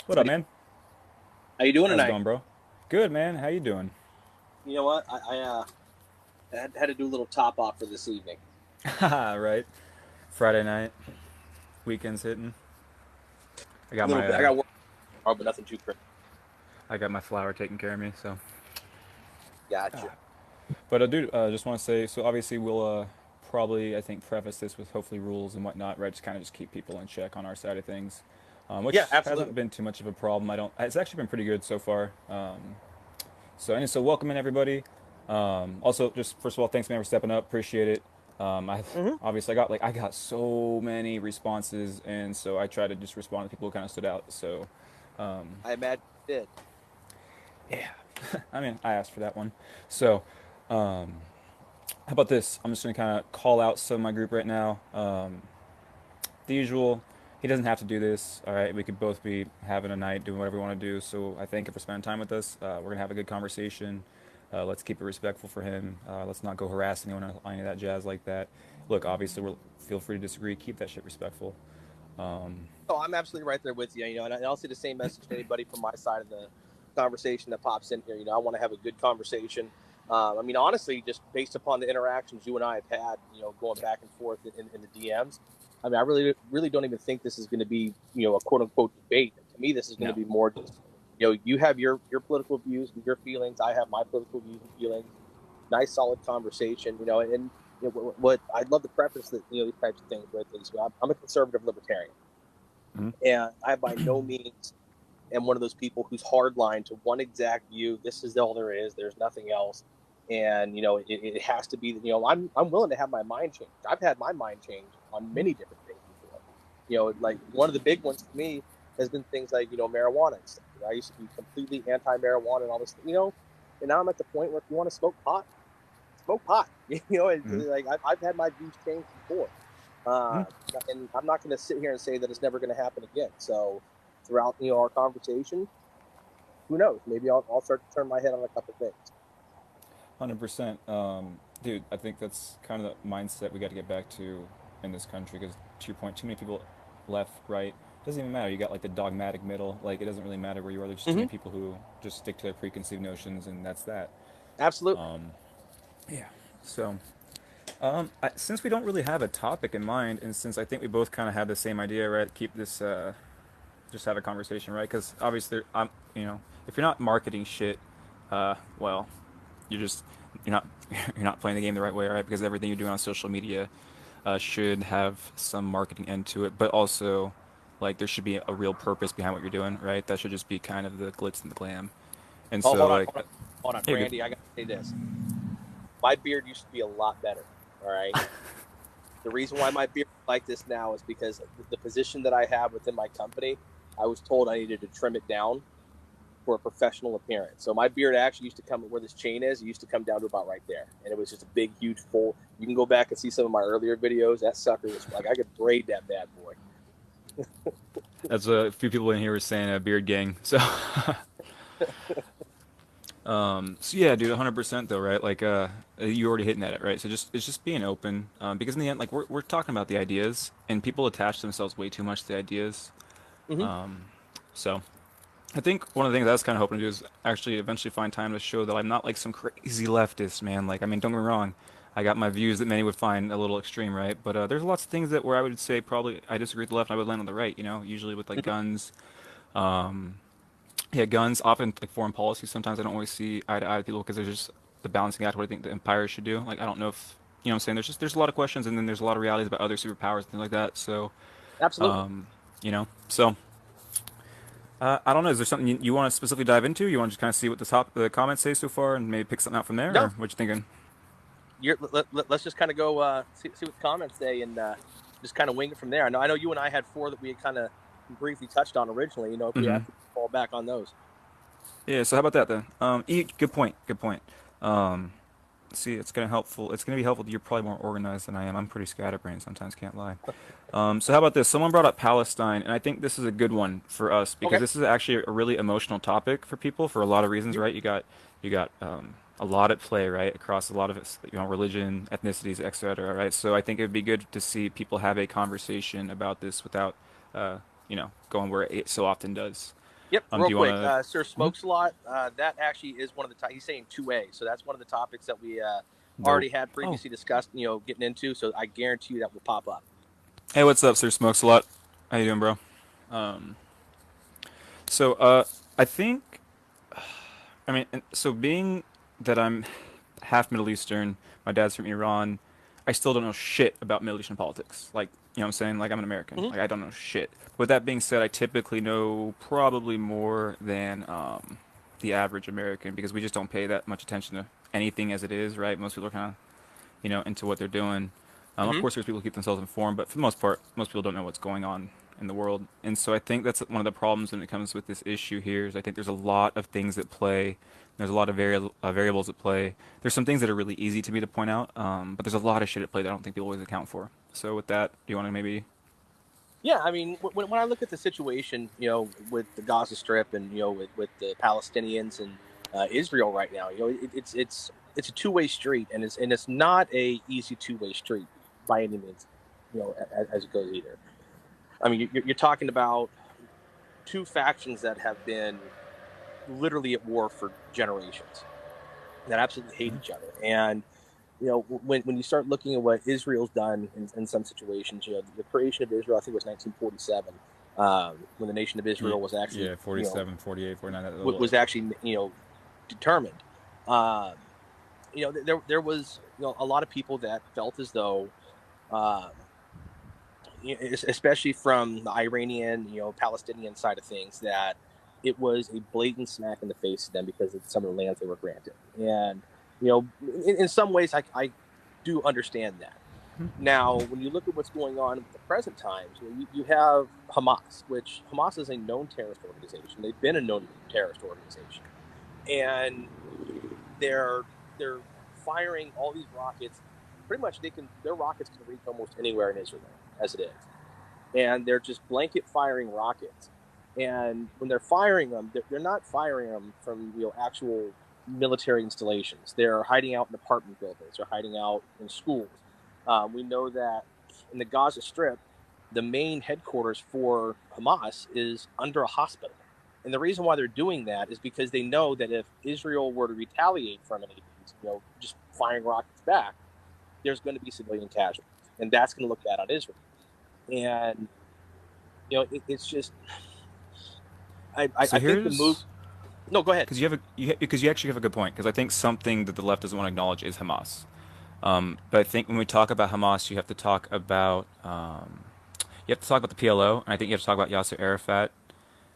What up, man? How you doing How's it tonight? going, bro? Good, man. How you doing? You know what? I had to do a little top off for this evening. Haha, right. Friday night, weekend's hitting. I A got little my bit. I got work tomorrow, but nothing too crazy. I got my flower taking care of me. So, Gotcha. but dude, just want to say, so obviously we'll probably I think preface this with hopefully rules and whatnot, right? Just kind of just keep people in check on our side of things, which Yeah, absolutely. hasn't been too much of a problem. I don't. It's actually been pretty good so far. So welcome in everybody. Also, just first of all, thanks man for stepping up. Appreciate it. I hmm obviously I got so many responses, and so I try to just respond to people who kind of stood out. So I imagine you did. yeah, I mean I asked for that one. So how about this? I'm just gonna kind of call out some of my group right now. The usual. He doesn't have to do this. All right, we could both be having a night, doing whatever we want to do. So I thank him for spending time with us. We're gonna have a good conversation. Let's keep it respectful for him. Let's not go harass anyone on any of that jazz like that. Look, obviously, feel free to disagree. Keep that shit respectful. Oh, I'm absolutely right there with you. And I'll say the same message to anybody from my side of the conversation that pops in here. I want to have a good conversation. Honestly, just based upon the interactions you and I have had, going back and forth in the DMs. I really don't even think this is going to be, a quote unquote debate. To me, this is going to No. be more just, you have your political views and your feelings. I have my political views and feelings. Nice, solid conversation. And what I'd love to preface that, these types of things with is I'm a conservative libertarian. Mhm. And I by no means am one of those people who's hardline to one exact view. This is all there is. There's nothing else. And it has to be that I'm willing to have my mind changed. I've had my mind changed on many different things before. Like one of the big ones for me has been things like marijuana and stuff. I used to be completely anti-marijuana and all this, and now I'm at the point where if you want to smoke pot. It's Mhm. like I've had my views changed before. Mhm. Uh, and I'm not going to sit here and say that it's never going to happen again. So throughout our conversation, who knows? Maybe I'll start to turn my head on a couple things. 100%. Dude, I think that's kind of the mindset we got to get back to in this country because, to your point, too many people left, right? Doesn't even matter. You got like the dogmatic middle. Like, it doesn't really matter where you are. There's just too Mm-hmm. many people who just stick to their preconceived notions, and that's that. Absolutely. Yeah. So, since we don't really have a topic in mind, and since I think we both kind of have the same idea, right? Keep this, just have a conversation, right? Because obviously, if you're not marketing shit, well, you're just you're not you're not playing the game the right way, right? Because everything you're doing on social media should have some marketing end to it, but also like there should be a real purpose behind what you're doing, right? That should just be kind of the glitz and the glam. And Oh, so hold on, like, hold on, hold on, yeah, good. Brandy. I got to say this. My beard used to be a lot better. All right. The reason why my beard is like this now is because the position that I have within my company, I was told I needed to trim it down for a professional appearance. So my beard actually used to come where this chain is. It used to come down to about right there, and it was just a big, huge full. You can go back and see some of my earlier videos. That sucker was like I could braid that bad boy. As a few people in here were saying, beard gang. So, so yeah, dude, 100% though, right? Like, you already hitting at it, right? So it's just being open, because in the end, like we're talking about the ideas, and people attach themselves way too much to the ideas. Mm-hmm. So I think one of the things I was kind of hoping to do is actually eventually find time to show that I'm not like some crazy leftist, man. Like, I mean, don't get me wrong, I got my views that many would find a little extreme, right? But there's lots of things that where I would say probably I disagree with the left, and I would land on the right. Usually with like Mm-hmm. guns. Yeah, guns. Often like foreign policy. Sometimes I don't always see eye to eye with people because there's just the balancing act. What I think the empire should do. Like, I don't know if what I'm saying. There's a lot of questions, and then there's a lot of realities about other superpowers and things like that. So, Absolutely. so I don't know. Is there something you want to specifically dive into? You want to just kind of see what the comments say so far, and maybe pick something out from there, or No, what you thinking? let's just kind of go see what the comments say and just kind of wing it from there. I know you and I had four that we had kind of briefly touched on originally. If we Mm-hmm. have to fall back on those. Yeah. So how about that then? Good point. Good point. Um, See, it's gonna helpful. It's gonna be helpful. You're probably more organized than I am. I'm pretty scatterbrained sometimes. Can't lie. So how about this? Someone brought up Palestine, and I think this is a good one for us because Okay. this is actually a really emotional topic for people for a lot of reasons, Mhm. right? You got a lot at play, right, across a lot of religion, ethnicities, etc. Right? So I think it would be good to see people have a conversation about this without going where it so often does. Yep, Do real you want quick, to? Sir Smokes a lot. That actually is one of the. He's saying 2A, so that's one of the topics that we Dope. already had Oh, previously discussed. Getting into. So I guarantee you that will pop up. hey, what's up, Sir Smokes a lot? How you doing, bro? Um, so I think, I mean, so being that I'm half Middle Eastern, my dad's from Iran, I still don't know shit about Middle Eastern politics. Like, you know what I'm saying? Like, I'm an American. Hmm. Like, I don't know shit. With that being said, I typically know probably more than the average American because we just don't pay that much attention to anything as it is, right? Most people are kind of, into what they're doing. Of Hmm. course, there's people who keep themselves informed, but for the most part, most people don't know what's going on in the world. And so I think that's one of the problems when it comes with this issue here is I think there's a lot of things at play. There's a lot of variables at play. There's some things that are really easy to me to point out, but there's a lot of shit at play that I don't think people always account for. So with that, do you want to maybe? Yeah, I mean, when I look at the situation, with the Gaza Strip and with the Palestinians and Israel right now, it's a two-way street, and it's not a easy two-way street by any means, as it goes either. I mean, you're talking about two factions that have been literally at war for generations that absolutely hate each other. And when you start looking at what Israel's done in some situations, the creation of Israel, I think it was 1947, when the nation of Israel was actually Yeah, 47, 48, 49. was actually determined. Um, there was a lot of people that felt as though, um, especially from the Iranian, Palestinian side of things, that it was a blatant smack in the face to them because of some of the lands they were granted. And, in some ways, I do understand that. Now, when you look at what's going on with the present times, you have Hamas, which Hamas is a known terrorist organization. They've been a known terrorist organization. And they're firing all these rockets. Pretty much, their rockets can reach almost anywhere in Israel as it is, and they're just blanket firing rockets. And when they're firing them, they're not firing them from actual military installations. They're hiding out in apartment buildings. They're hiding out in schools. We know that in the Gaza Strip, the main headquarters for Hamas is under a hospital. And the reason why they're doing that is because they know that if Israel were to retaliate from any of these, just firing rockets back, there's going to be civilian casualties, and that's going to look bad on Israel. And it's just So I think the move. here's No, go ahead. because because you actually have a good point because I think something that the left doesn't want to acknowledge is Hamas. But I think when we talk about Hamas, you have to talk about the PLO, and I think you have to talk about Yasser Arafat,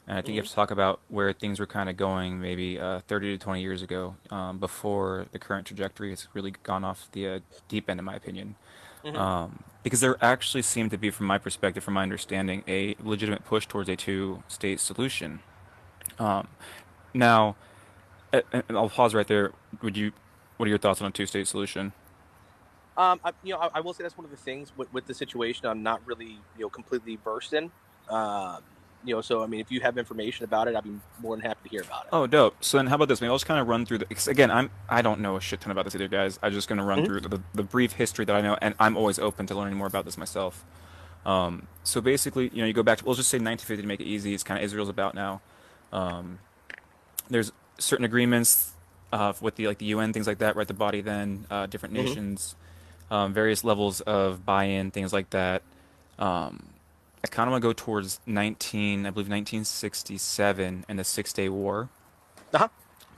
and I think you have Hmm. to talk about where things were kind of going maybe 30 to 20 years ago, before the current trajectory has really gone off the deep end, in my opinion. Hmm. Because there actually seemed to be, from my perspective, from my understanding, a legitimate push towards a two-state solution. Um, Now, and I'll pause right there. What are your thoughts on a two-state solution? I will say that's one of the things with the situation I'm not really completely versed in. So I mean, if you have information about it, I'd be more than happy to hear about it. Oh, dope. So then, how about this? Maybe I'll just kind of run through the. 'Cause again, I don't know a shit ton about this either, guys. I'm just gonna run Hmm. through the brief history that I know, and I'm always open to learning more about this myself. So basically, you go back to, we'll just say 1950 to make it easy. It's kind of Israel's about now. Um, there's certain agreements with the UN, things like that, right? The body then, different Hmm. nations, various levels of buy-in, things like that. Um, I kind of want to go towards I believe 1967 and the Six Day War, Uh-huh.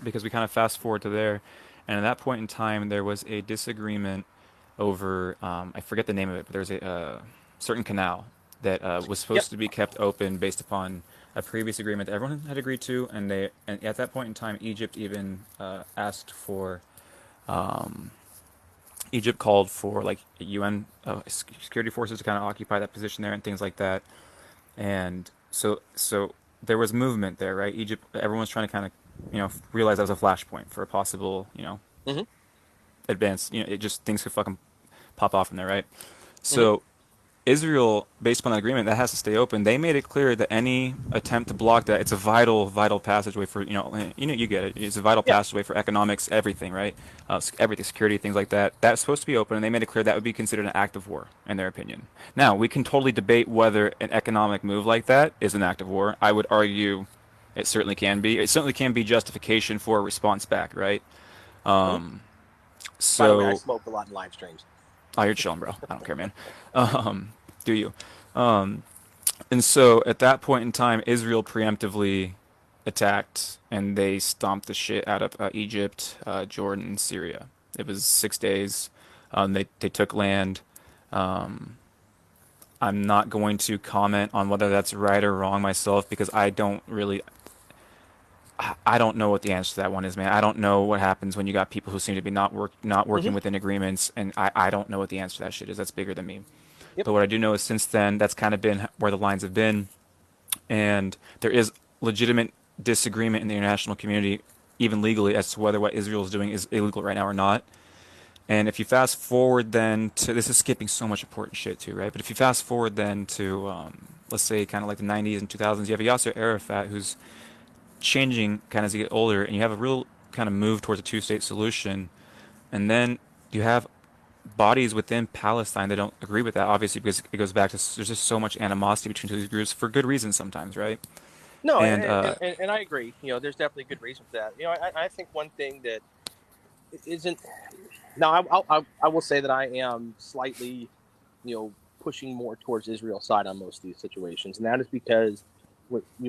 because we kind of fast forward to there, and at that point in time there was a disagreement over, I forget the name of it, but there's a certain canal that was Yep. supposed to be kept open based upon a previous agreement that everyone had agreed to, and at that point in time Egypt even asked for, um, Egypt called for like UN security forces to kind of occupy that position there and things like that. And so there was movement there, right? Egypt, everyone's trying to kind of, realize that was a flashpoint for a possible, Hmm. advance. It just, things could fucking pop off from there, right? Hmm. So Israel, based upon that agreement, that has to stay open. They made it clear that any attempt to block that, it's a vital, vital passageway for, you get it. It's a vital Yeah. passageway for economics, everything, right? Everything, security, things like that. That's supposed to be open, and they made it clear that would be considered an act of war, in their opinion. Now, we can totally debate whether an economic move like that is an act of war. I would argue It certainly can be. It certainly can be justification for a response back, right? Mhm. Um, By the way, I so, smoked a lot in live streams. oh, you're chilling, bro. I don't care, man. Do you? Um, and so at that point in time, Israel preemptively attacked and they stomped the shit out of Egypt, Jordan, and Syria. It was 6 days. They took land. Um, I'm not going to comment on whether that's right or wrong myself because I don't know what the answer to that one is, man. I don't know what happens when you got people who seem to be not working Hmm. within agreements, and I don't know what the answer to that shit is. That's bigger than me. Yep. But what I do know is since then, that's kind of been where the lines have been, and there is legitimate disagreement in the international community, even legally, as to whether what Israel is doing is illegal right now or not. And if you fast forward then to this is skipping so much important shit too, right? But if you fast forward then to let's say kind of like the 90s and 2000s, you have Yasser Arafat who's changing kind of as you get older, and you have a real kind of move towards a two-state solution, and then you have bodies within Palestine that don't agree with that, obviously, because it goes back to there's just so much animosity between these groups for good reasons sometimes, right? No, And and I agree. There's definitely good reason for that. I think one thing that isn't now I will say that I am slightly pushing more towards Israel's side on most of these situations, and that is because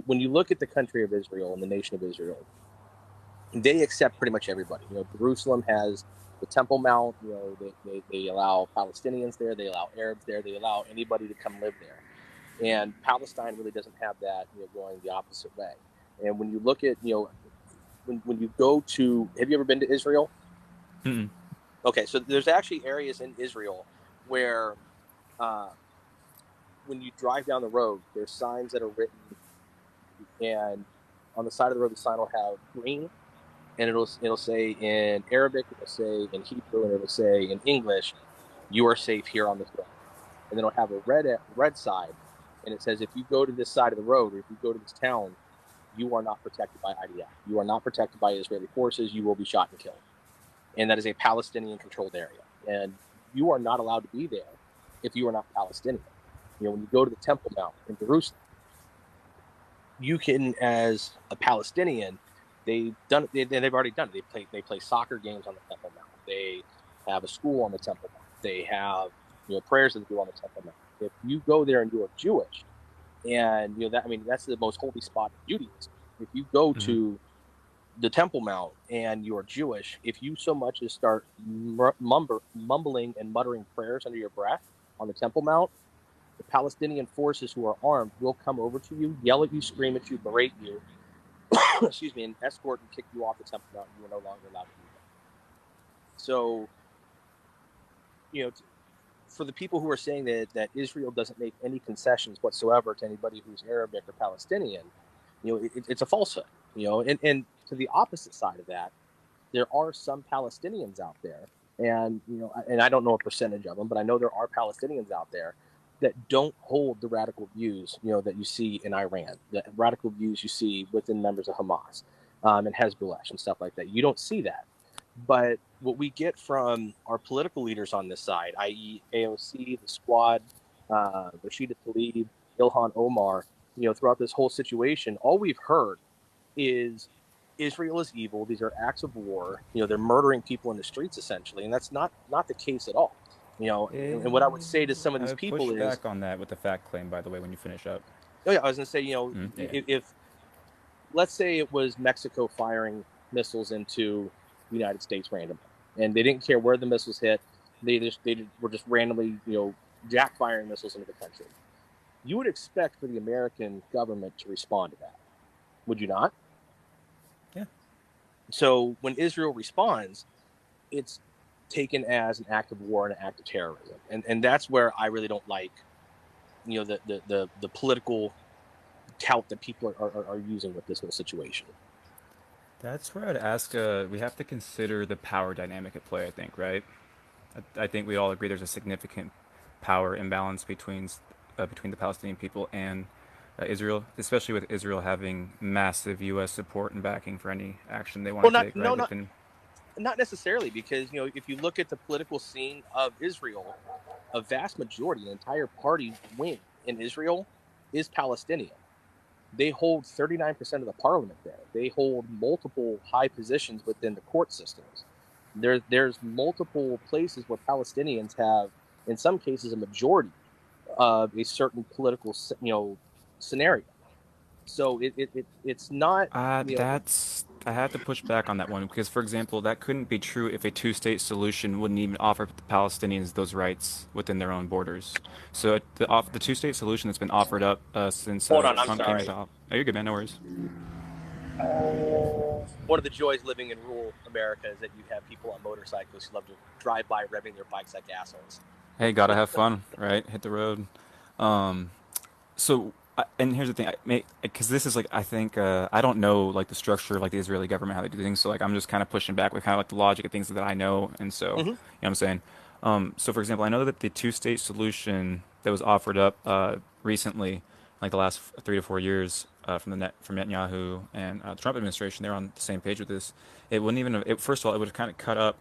when you look at the country of Israel and the nation of Israel, they accept pretty much everybody. Jerusalem has the Temple Mount. They allow Palestinians there, they allow Arabs there, they allow anybody to come live there. And Palestine really doesn't have that, going the opposite way. And when you look at, when you go to, have you ever been to Israel? mm-mm. Okay, so there's actually areas in Israel where uh, when you drive down the road, there's signs that are written, and on the side of the road, the sign will have green, and it'll say in Arabic, it'll say in Hebrew, and it'll say in English, "You are safe here on this road." And then it'll have a red side, and it says, "If you go to this side of the road, or if you go to this town, you are not protected by IDF. You are not protected by Israeli forces. You will be shot and killed." And that is a Palestinian-controlled area, and you are not allowed to be there if you are not Palestinian. When you go to the Temple Mount in Jerusalem, you can, as a Palestinian, they've done it. They've already done it. They play soccer games on the Temple Mount. They have a school on the Temple Mount. They have prayers that they do on the Temple Mount. If you go there and you are Jewish, and that's the most holy spot in Judaism. If you go Mm-hmm. to the Temple Mount and you're Jewish, if you so much as start mumbling and muttering prayers under your breath on the Temple Mount, the Palestinian forces who are armed will come over to you, yell at you, scream at you, berate you, excuse me, and escort and kick you off the Temple Mount. You are no longer allowed to be there. So, you know, for the people who are saying that Israel doesn't make any concessions whatsoever to anybody who's Arabic or Palestinian, it's a falsehood. And to the opposite side of that, there are some Palestinians out there, and I don't know a percentage of them, but I know there are Palestinians out there that don't hold the radical views, that you see in Iran, the radical views you see within members of Hamas, and Hezbollah and stuff like that. You don't see that. But what we get from our political leaders on this side, i.e., AOC, the Squad, Rashida Tlaib, Ilhan Omar, throughout this whole situation, all we've heard is Israel is evil. These are acts of war. They're murdering people in the streets essentially, and that's not the case at all. And what I would say to some of I these would people push is, back on that with the fact claim, by the way, when you finish up. oh yeah, I was going to say, Yeah. if let's say it was Mexico firing missiles into the United States randomly, and they didn't care where the missiles hit, they were just randomly, jack firing missiles into the country. You would expect for the American government to respond to that, would you not? Yeah. So when Israel responds, it's taken as an act of war and an act of terrorism, and that's where I really don't like, the political tout that people are using with this whole situation. That's where I'd ask. We have to consider the power dynamic at play. I think, right? I think we all agree there's a significant power imbalance between the Palestinian people and Israel, especially with Israel having massive U.S. support and backing for any action they Well, want to not take. Right no, within. not necessarily, because if you look at the political scene of Israel, a vast majority, an entire party wing in Israel, is Palestinian. They hold 39% of the parliament there. They hold multiple high positions within the court systems. There's multiple places where Palestinians have, in some cases, a majority of a certain political, scenario. So it's not, That's I have to push back on that one because, for example, that couldn't be true if a two-state solution wouldn't even offer the Palestinians those rights within their own borders. So the two-state solution that's been offered up since hold on, I'm Trump came sorry. into office. Oh, you're good, man. No worries. One of the joys living in rural America is that you have people on motorcycles who love to drive by revving their bikes like assholes. Hey, gotta have fun, right? Hit the road. Um, and here's the thing, because this is like I think I don't know like the structure of like the Israeli government how they do things, so like I'm just kind of pushing back with kind of like the logic of things that I know, and so you know Mm-hmm. what I'm saying. So for example, I know that the two-state solution that was offered up recently, like the last 3 to 4 years from Netanyahu and the Trump administration, they're on the same page with this. It wouldn't even first of all, it would have kind of cut up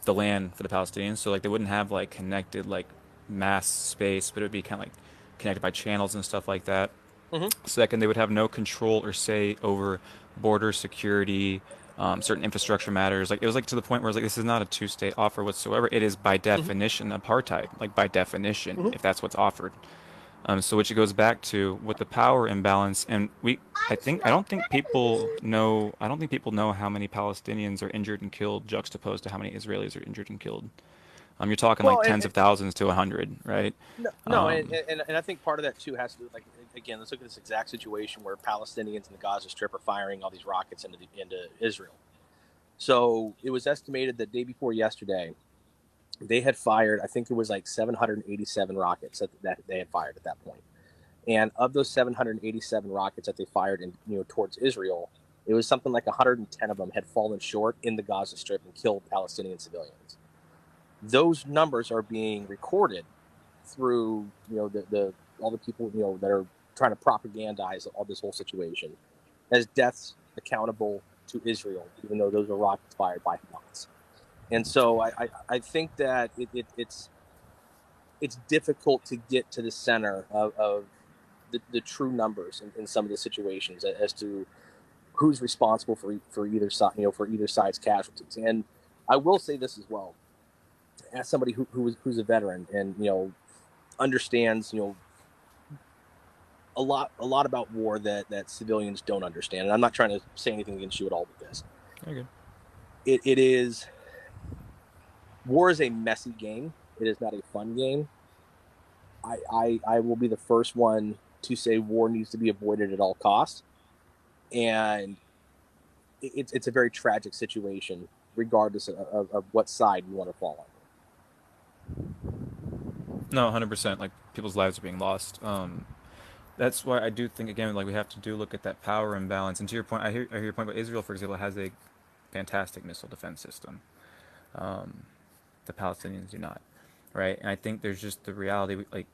the land for the Palestinians, so like they wouldn't have like connected like mass space, but it would be kind of like connected by channels and stuff like that. Mm-hmm. Second, they would have no control or say over border security, certain infrastructure matters. Like it was like to the point where it's like this is not a two-state offer whatsoever. It is by Mm-hmm. definition apartheid, like by definition, Mm-hmm. if that's what's offered. So which it goes back to with the power imbalance, and I don't think people know how many Palestinians are injured and killed juxtaposed to how many Israelis are injured and killed. You're talking Well, like tens of thousands to 100, right? no, and I think part of that too has to do with, like, again, let's look at this exact situation where Palestinians in the Gaza Strip are firing all these rockets into Israel. So it was estimated that day before yesterday, they had fired, I think it was like 787 rockets that they had fired at that point. And of those 787 rockets that they fired towards Israel, it was something like 110 of them had fallen short in the Gaza Strip and killed Palestinian civilians. Those numbers are being recorded through the all the people that are trying to propagandize all this whole situation as deaths accountable to Israel, even though those are rockets fired by Hamas. And so I think that it's difficult to get to the center of the true numbers in some of the situations as to who's responsible for either side, for either side's casualties. And I will say this as well, as somebody who's a veteran and understands a lot about war that civilians don't understand. And I'm not trying to say anything against you at all with this. Okay. It is war is a messy game. It is not a fun game. I will be the first one to say war needs to be avoided at all costs, and it's a very tragic situation, regardless of what side you want to fall No, 100%. Like people's lives are being lost. That's why I do think again, like we have to do look at that power imbalance. And to your point, I hear your point. But Israel, for example, has a fantastic missile defense system. Um, the Palestinians do not, right? And I think there's just the reality. Like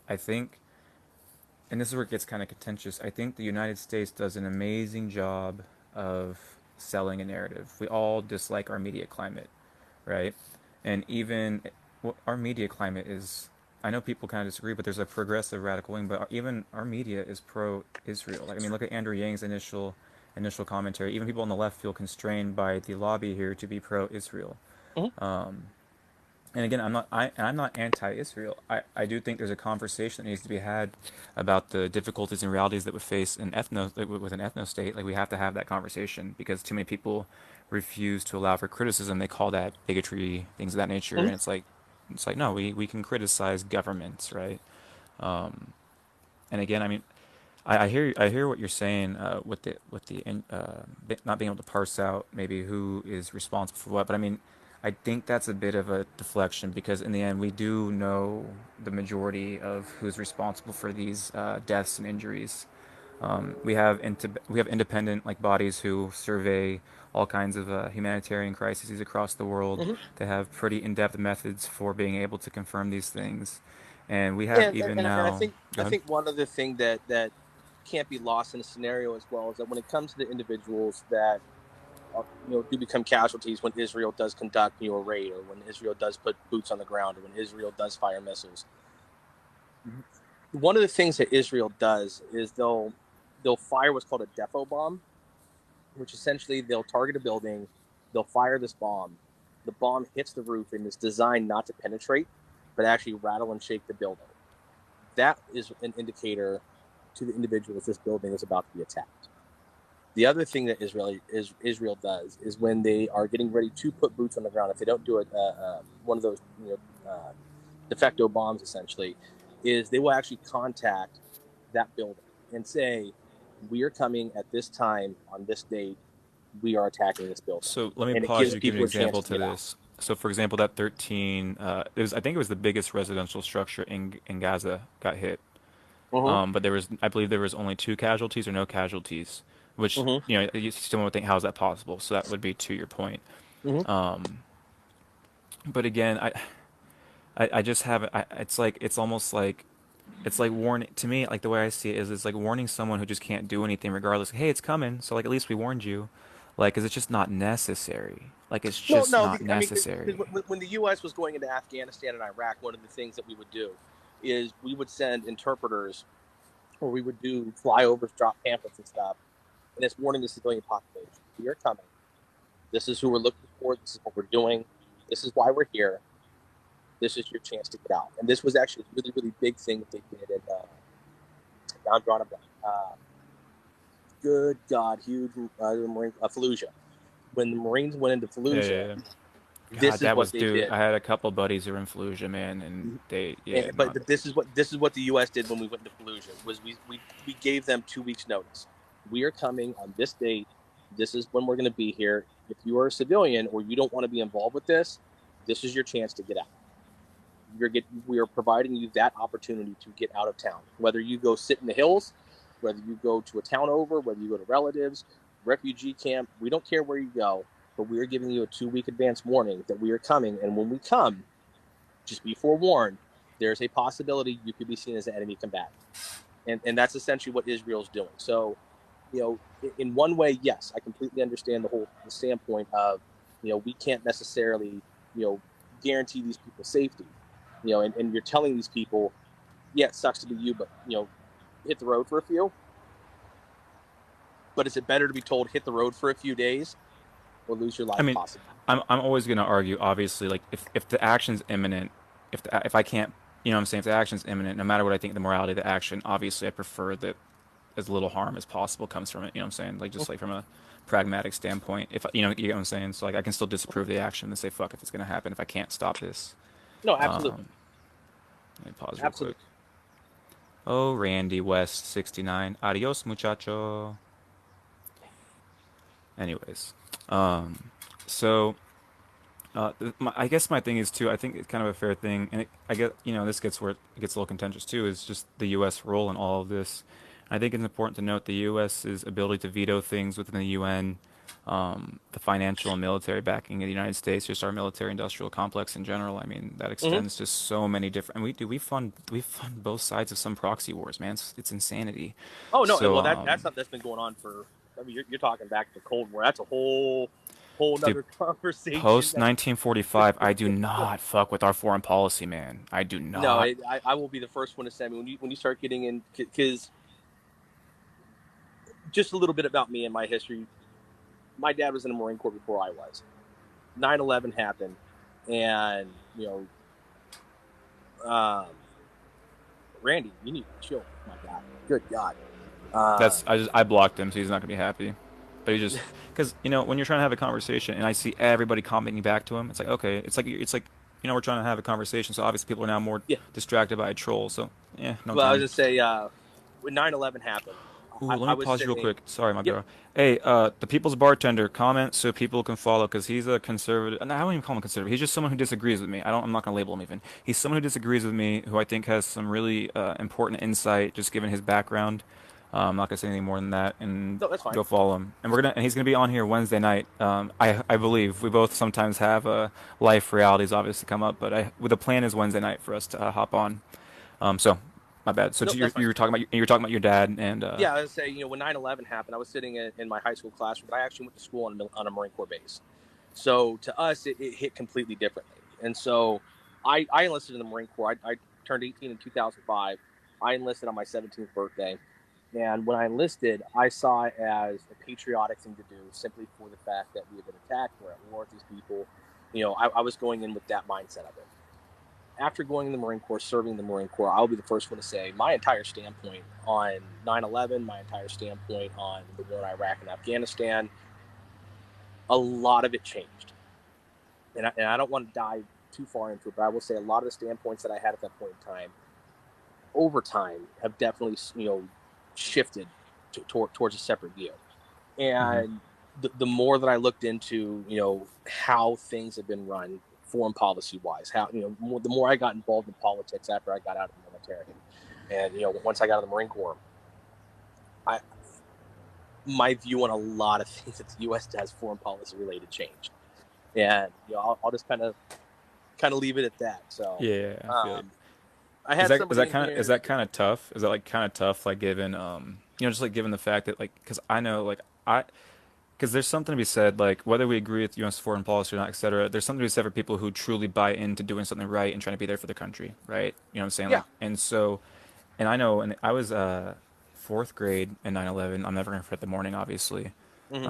I think, and this is where it gets kind of contentious. I think the United States does an amazing job of selling a narrative. We all dislike our media climate, right? And even our media climate is, I know people kind of disagree, but there's a progressive radical wing, but even our media is pro-Israel. Like, I mean, look at Andrew Yang's initial commentary. Even people on the left feel constrained by the lobby here to be pro-Israel. on. And again, I'm not anti-Israel. I do think there's a conversation that needs to be had about the difficulties and realities that we face with an ethno state. Like we have to have that conversation because too many people refuse to allow for criticism. They call that bigotry, things of that nature, Mm-hmm. and it's like no, we can criticize governments, right? Um, and again, I mean, I hear what you're saying not being able to parse out maybe who is responsible for what, but I mean, I think that's a bit of a deflection because in the end we do know the majority of who's responsible for these deaths and injuries. We have independent like bodies who survey all kinds of humanitarian crises across the world. Mm-hmm. They have pretty in-depth methods for being able to confirm these things, and we Yeah, have even and now. Go I ahead. think one other thing that can't be lost in a scenario as well is that when it comes to the individuals that do become casualties when Israel does conduct a raid, or when Israel does put boots on the ground, or when Israel does fire missiles, one of the things that Israel does is they'll fire what's called a defo bomb, which essentially they'll target a building, they'll fire this bomb. The bomb hits the roof and is designed not to penetrate, but actually rattle and shake the building. That is an indicator to the individuals this building is about to be attacked. The other thing that Israel does is when they are getting ready to put boots on the ground, if they don't do it, one of those de facto bombs essentially, is they will actually contact that building and say, we are coming at this time on this date. We are attacking this building. So let me And it pause gives you to give you an people a chance example to to get out. this. So for example, that 13, I think it was the biggest residential structure in Gaza got hit. Mm-hmm. But there was, I believe there was only two casualties or no casualties, which, Mm-hmm. you know, you still would think, how is that possible? So that would be to your point. Mm-hmm. But again, I just have, it's like, it's almost like, it's like warning, to me, like the way I see it is, it's like warning someone who just can't do anything regardless. Hey, it's coming. So like, at least we warned you. Like, 'cause it's just not necessary. Like, it's No, just no. not I mean, necessary. when the U.S. was going into Afghanistan and Iraq, one of the things that we would do is we would send interpreters, or we would do flyovers, drop pamphlets and stuff, and it's warning the civilian population: we are coming. This is who we're looking for. This is what we're doing. This is why we're here. This is your chance to get out. And this was actually a really, really big thing that they did in I'm drawing a blank. Good God, huge Marine Fallujah. When the Marines went into Yeah, yeah, Fallujah, yeah. God, this is that what was, they dude. did. I had a couple buddies who were in Fallujah, man, and they, yeah, But not. this is what the U.S. did when we went into Fallujah. Was we gave them 2 weeks notice. We are coming on this date. This is when we're going to be here. If you are a civilian or you don't want to be involved with this is your chance to get out. We are providing you that opportunity to get out of town. Whether you go sit in the hills, whether you go to a town over, whether you go to relatives, refugee camp, we don't care where you go, but we are giving you a 2 week advance warning that we are coming. And when we come, just be forewarned, there's a possibility you could be seen as an enemy combatant. And that's essentially what Israel's doing. So, in one way, yes, I completely understand the standpoint of, we can't necessarily, guarantee these people safety, and you're telling these people, yeah, it sucks to be you, but, hit the road for a few. But is it better to be told hit the road for a few days or lose your I life mean, possibly? I'm always gonna argue, obviously, like if the action's imminent, if I can't, you know what I'm saying, if the action's imminent, no matter what I think the morality of the action, obviously I prefer that as little harm as possible comes from it. You know what I'm saying? Like just like from a pragmatic standpoint, if you know what I'm saying. So like I can still disapprove the action and say fuck if it's gonna happen if I can't stop this. No, absolutely. Um, Let me pause real quick. Absolutely. Oh, Randy West 69. Adios, muchacho. Anyways, so I guess my thing is too. I think it's kind of a fair thing, and I get this gets where it gets a little contentious too. Is just the U.S. role in all of this. I think it's important to note the U.S.'s ability to veto things within the UN, the financial and military backing of the United States, just our military-industrial complex in general. I mean, that Mm-hmm. extends to so many different. And we fund both sides of some proxy wars, man. It's insanity. Oh no, So, well that's something that's been going on for. I mean, you're talking back to the Cold War. That's a whole dude, nother conversation. post 1945, I do not fuck with our foreign policy, man. I do No, not. I will be the first one to say. I mean, when you start getting in, because just a little bit about me and my history. My dad was in the Marine Corps before I was. 9/11 happened, and um, Randy, you need to chill, my guy. Good God. That's Um, I blocked him, so he's not gonna be happy. But he just because when you're trying to have a conversation and I see everybody commenting back to him, it's like okay, it's like we're trying to have a conversation, so obviously people are now more yeah. distracted by a troll. So yeah, no Well, I was time. just say when 9/11 happened, Ooh, let I me was pause you real sitting. quick. Sorry, my Yep. bro. Hey, the people's bartender, comment so people can follow because he's a conservative. No, I don't even call him a conservative. He's just someone who disagrees with me. I'm not gonna label him even. He's someone who disagrees with me, who I think has some really important insight, just given his background. I'm not gonna say anything more than that, and No, that's fine. go follow him. And he's gonna be on here Wednesday night. I believe we both sometimes have life realities obviously come up, but the plan is Wednesday night for us to hop on. So my bad. So No, you that's fine. you were talking about your dad and Yeah, I was say, when 9/11 happened, I was sitting in my high school classroom, but I actually went to school on a Marine Corps base. So to us, it hit completely differently. And so I enlisted in the Marine Corps. I turned 18 in 2005. I enlisted on my 17th birthday. And when I enlisted, I saw it as a patriotic thing to do simply for the fact that we had been attacked. We're at war with these people. I was going in with that mindset of it. After going in the Marine Corps, serving the Marine Corps, I'll be the first one to say my entire standpoint on 9/11, my entire standpoint on the war in Iraq and Afghanistan, a lot of it changed. And I don't want to dive too far into it, but I will say a lot of the standpoints that I had at that point in time, over time, have definitely shifted towards a separate view. Mm-hmm. And the more that I looked into how things have been run, foreign policy wise, how the more I got involved in politics after I got out of the military, and once I got out of the Marine Corps, I my view on a lot of things that the U.S. does foreign policy related changed, and I'll just kind of leave it at that. So Yeah, I feel it. I had somebody in Is here. that kind of tough? Is that like kind of tough, like given just like given the fact that like, because I know like I because there's something to be said, like whether we agree with U.S. foreign policy or not, etc. There's something to be said for people who truly buy into doing something right and trying to be there for the country, right? You know what I'm saying? Yeah. Like, and so, and I know, and I was fourth grade in 9/11. I'm never gonna forget the morning, obviously. Hmm.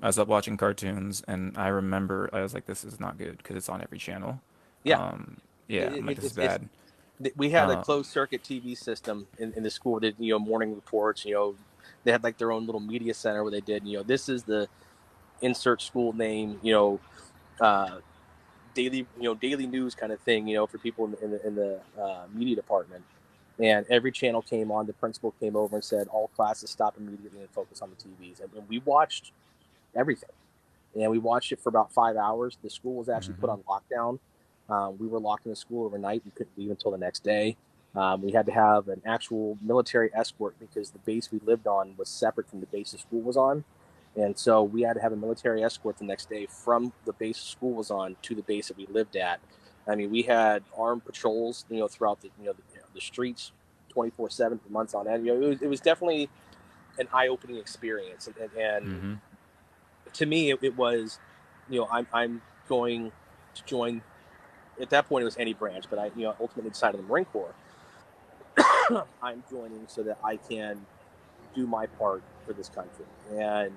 I was up watching cartoons, and I remember I was like, "This is not good" because it's on every channel. Yeah. Um, yeah, I'm like, "This is It's bad." we had a Uh, closed circuit TV system in the school that did morning reports. They had like their own little media center where they did this is the insert school name, uh, daily news kind of thing, for people in the media department. And every channel came on. The principal came over and said, "All classes stop immediately and focus on the TVs." And we watched everything, and we watched it for about 5 hours. The school was actually put mhm. on lockdown. We were locked in the school overnight. We couldn't leave until the next day. We had to have an actual military escort because the base we lived on was separate from the base the school was on. And so we had to have a military escort the next day from the base school was on to the base that we lived at. I mean, we had armed patrols, throughout the streets 24/7 for months on end. It was definitely an eye-opening experience. And Mhm. to me, it was, I'm going to join. At that point, it was any branch, but I, ultimately decided the Marine Corps. I'm joining so that I can do my part for this country, and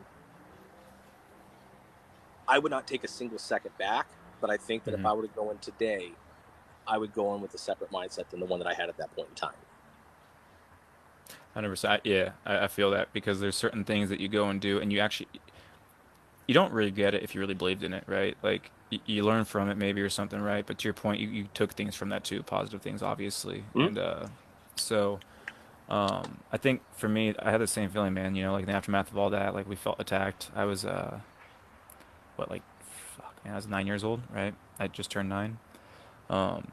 I would not take a single second back. But I think that if Mhm. I were to go in today, I would go in with a separate mindset than the one that I had at that point in time. 100%. Yeah, I feel that because there's certain things that you go and do, and you don't really get it if you really believed in it, right? Like you learn from it maybe or something, right? But to your point, you took things from that too, positive things, obviously, Mm-hmm. and so I think for me, I had the same feeling, man. You know, like in the aftermath of all that, like we felt attacked. I was what like, fuck, man, I was 9 years old, right? I just turned 9. Um,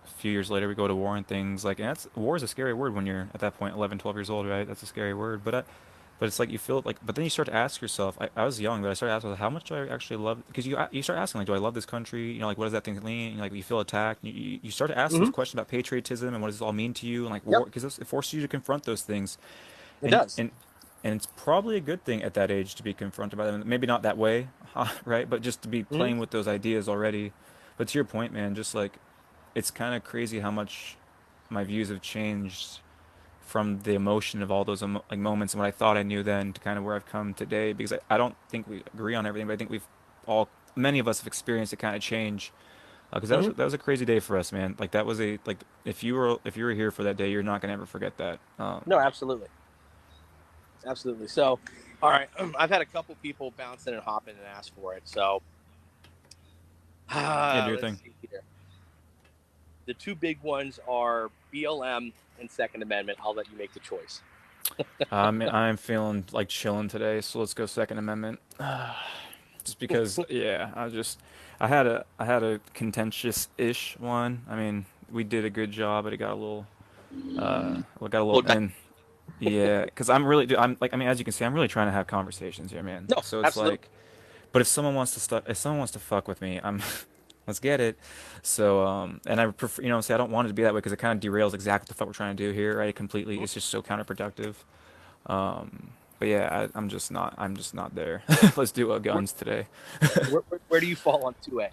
a few years later we go to war and things like, and that's war is a scary word when you're at that point 11, 12 years old, right? That's a scary word, but it's like you feel like, but then you start to ask yourself. I was young, but I started asking, how much do I actually love? Because you start asking, like, do I love this country? You know, like, what does that thing mean? You know, like, you feel attacked. You start to ask those Mm-hmm. questions about patriotism and what does this all mean to you, and like Yep, war, because it forces you to confront those things, it and does. and and it's probably a good thing at that age to be confronted by them. Maybe not that way, right? But just to be Mm-hmm. playing with those ideas already. But to your point, man, just like it's kind of crazy how much my views have changed from the emotion of all those like moments and what I thought I knew then to kind of where I've come today. Because I don't think we agree on everything, but I think all many of us have experienced a kind of change. Because Mm-hmm. that was a crazy day for us, man. Like that was a like if you were here for that day, you're not gonna ever forget that. No, absolutely, absolutely. So, all right, I've had a couple people bounce in and hop in and ask for it. So, Yeah, do your let's thing. see here. The two big ones are BLM and Second Amendment. I'll let you make the choice. I'm feeling like chilling today, so let's go Second Amendment. Just because, yeah, I had a contentious-ish one. I mean, we did a good job, but it got a little we got a little Look, and yeah, because I'm really I'm like, I mean, as you can see, I'm really trying to have conversations here, man. no, So it's absolutely. like, but if someone wants to fuck with me, I'm let's get it. So and I prefer, say I don't want it to be that way because it kind of derails exactly what the fuck we're trying to do here, right? Completely, Mhm. it's just so counterproductive. But yeah, I'm just not there. Let's do Where, guns today. where do you fall on 2A?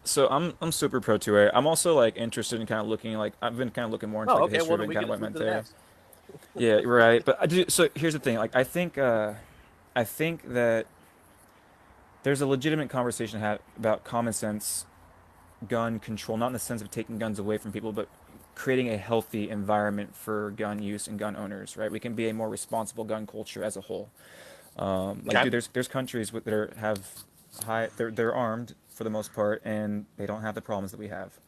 So I'm super pro 2A. I'm also like interested in kind of looking like I've been kind of looking more into Oh, like the okay. history Well, of it then and we kind can of what just move went to the there. next. Yeah, right. But I do. So here's the thing. Like I think that there's a legitimate conversation to have about common sense gun control, not in the sense of taking guns away from people, but creating a healthy environment for gun use and gun owners. Right. We can be a more responsible gun culture as a whole. Like, Okay. dude, there's countries that have they're armed for the most part, and they don't have the problems that we have.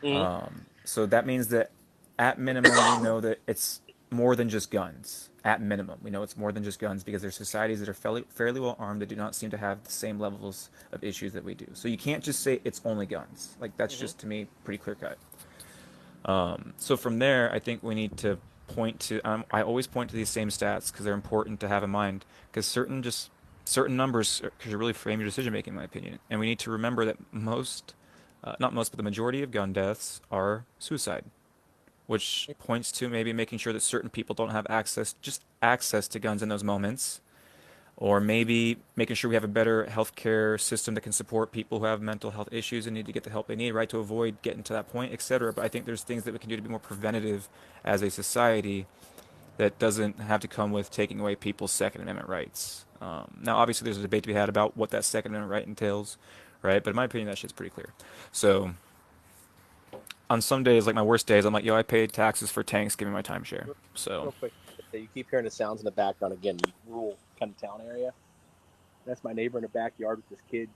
Mm-hmm. So that means that at minimum, we know that it's more than just guns. At minimum, we know it's more than just guns because there's societies that are fairly well armed that do not seem to have the same levels of issues that we do. So you can't just say it's only guns. Like, that's Mm-hmm. just, to me, pretty clear cut. So from there, I think we need to point to. I always point to these same stats because they're important to have in mind. Because certain numbers could really frame your decision making, in my opinion. And we need to remember that not most, but the majority of gun deaths are suicide, which points to maybe making sure that certain people don't have access to guns in those moments, or maybe making sure we have a better healthcare system that can support people who have mental health issues and need to get the help they need, right, to avoid getting to that point, etc. But I think there's things that we can do to be more preventative as a society that doesn't have to come with taking away people's Second Amendment rights. Now, obviously, there's a debate to be had about what that Second Amendment right entails, right? But in my opinion, that shit's pretty clear. So on some days, like my worst days, I'm like, yo, I paid taxes for tanks, give me my timeshare. So Real quick, you keep hearing the sounds in the background again. Rural kind of town area. That's my neighbor in the backyard with his kids,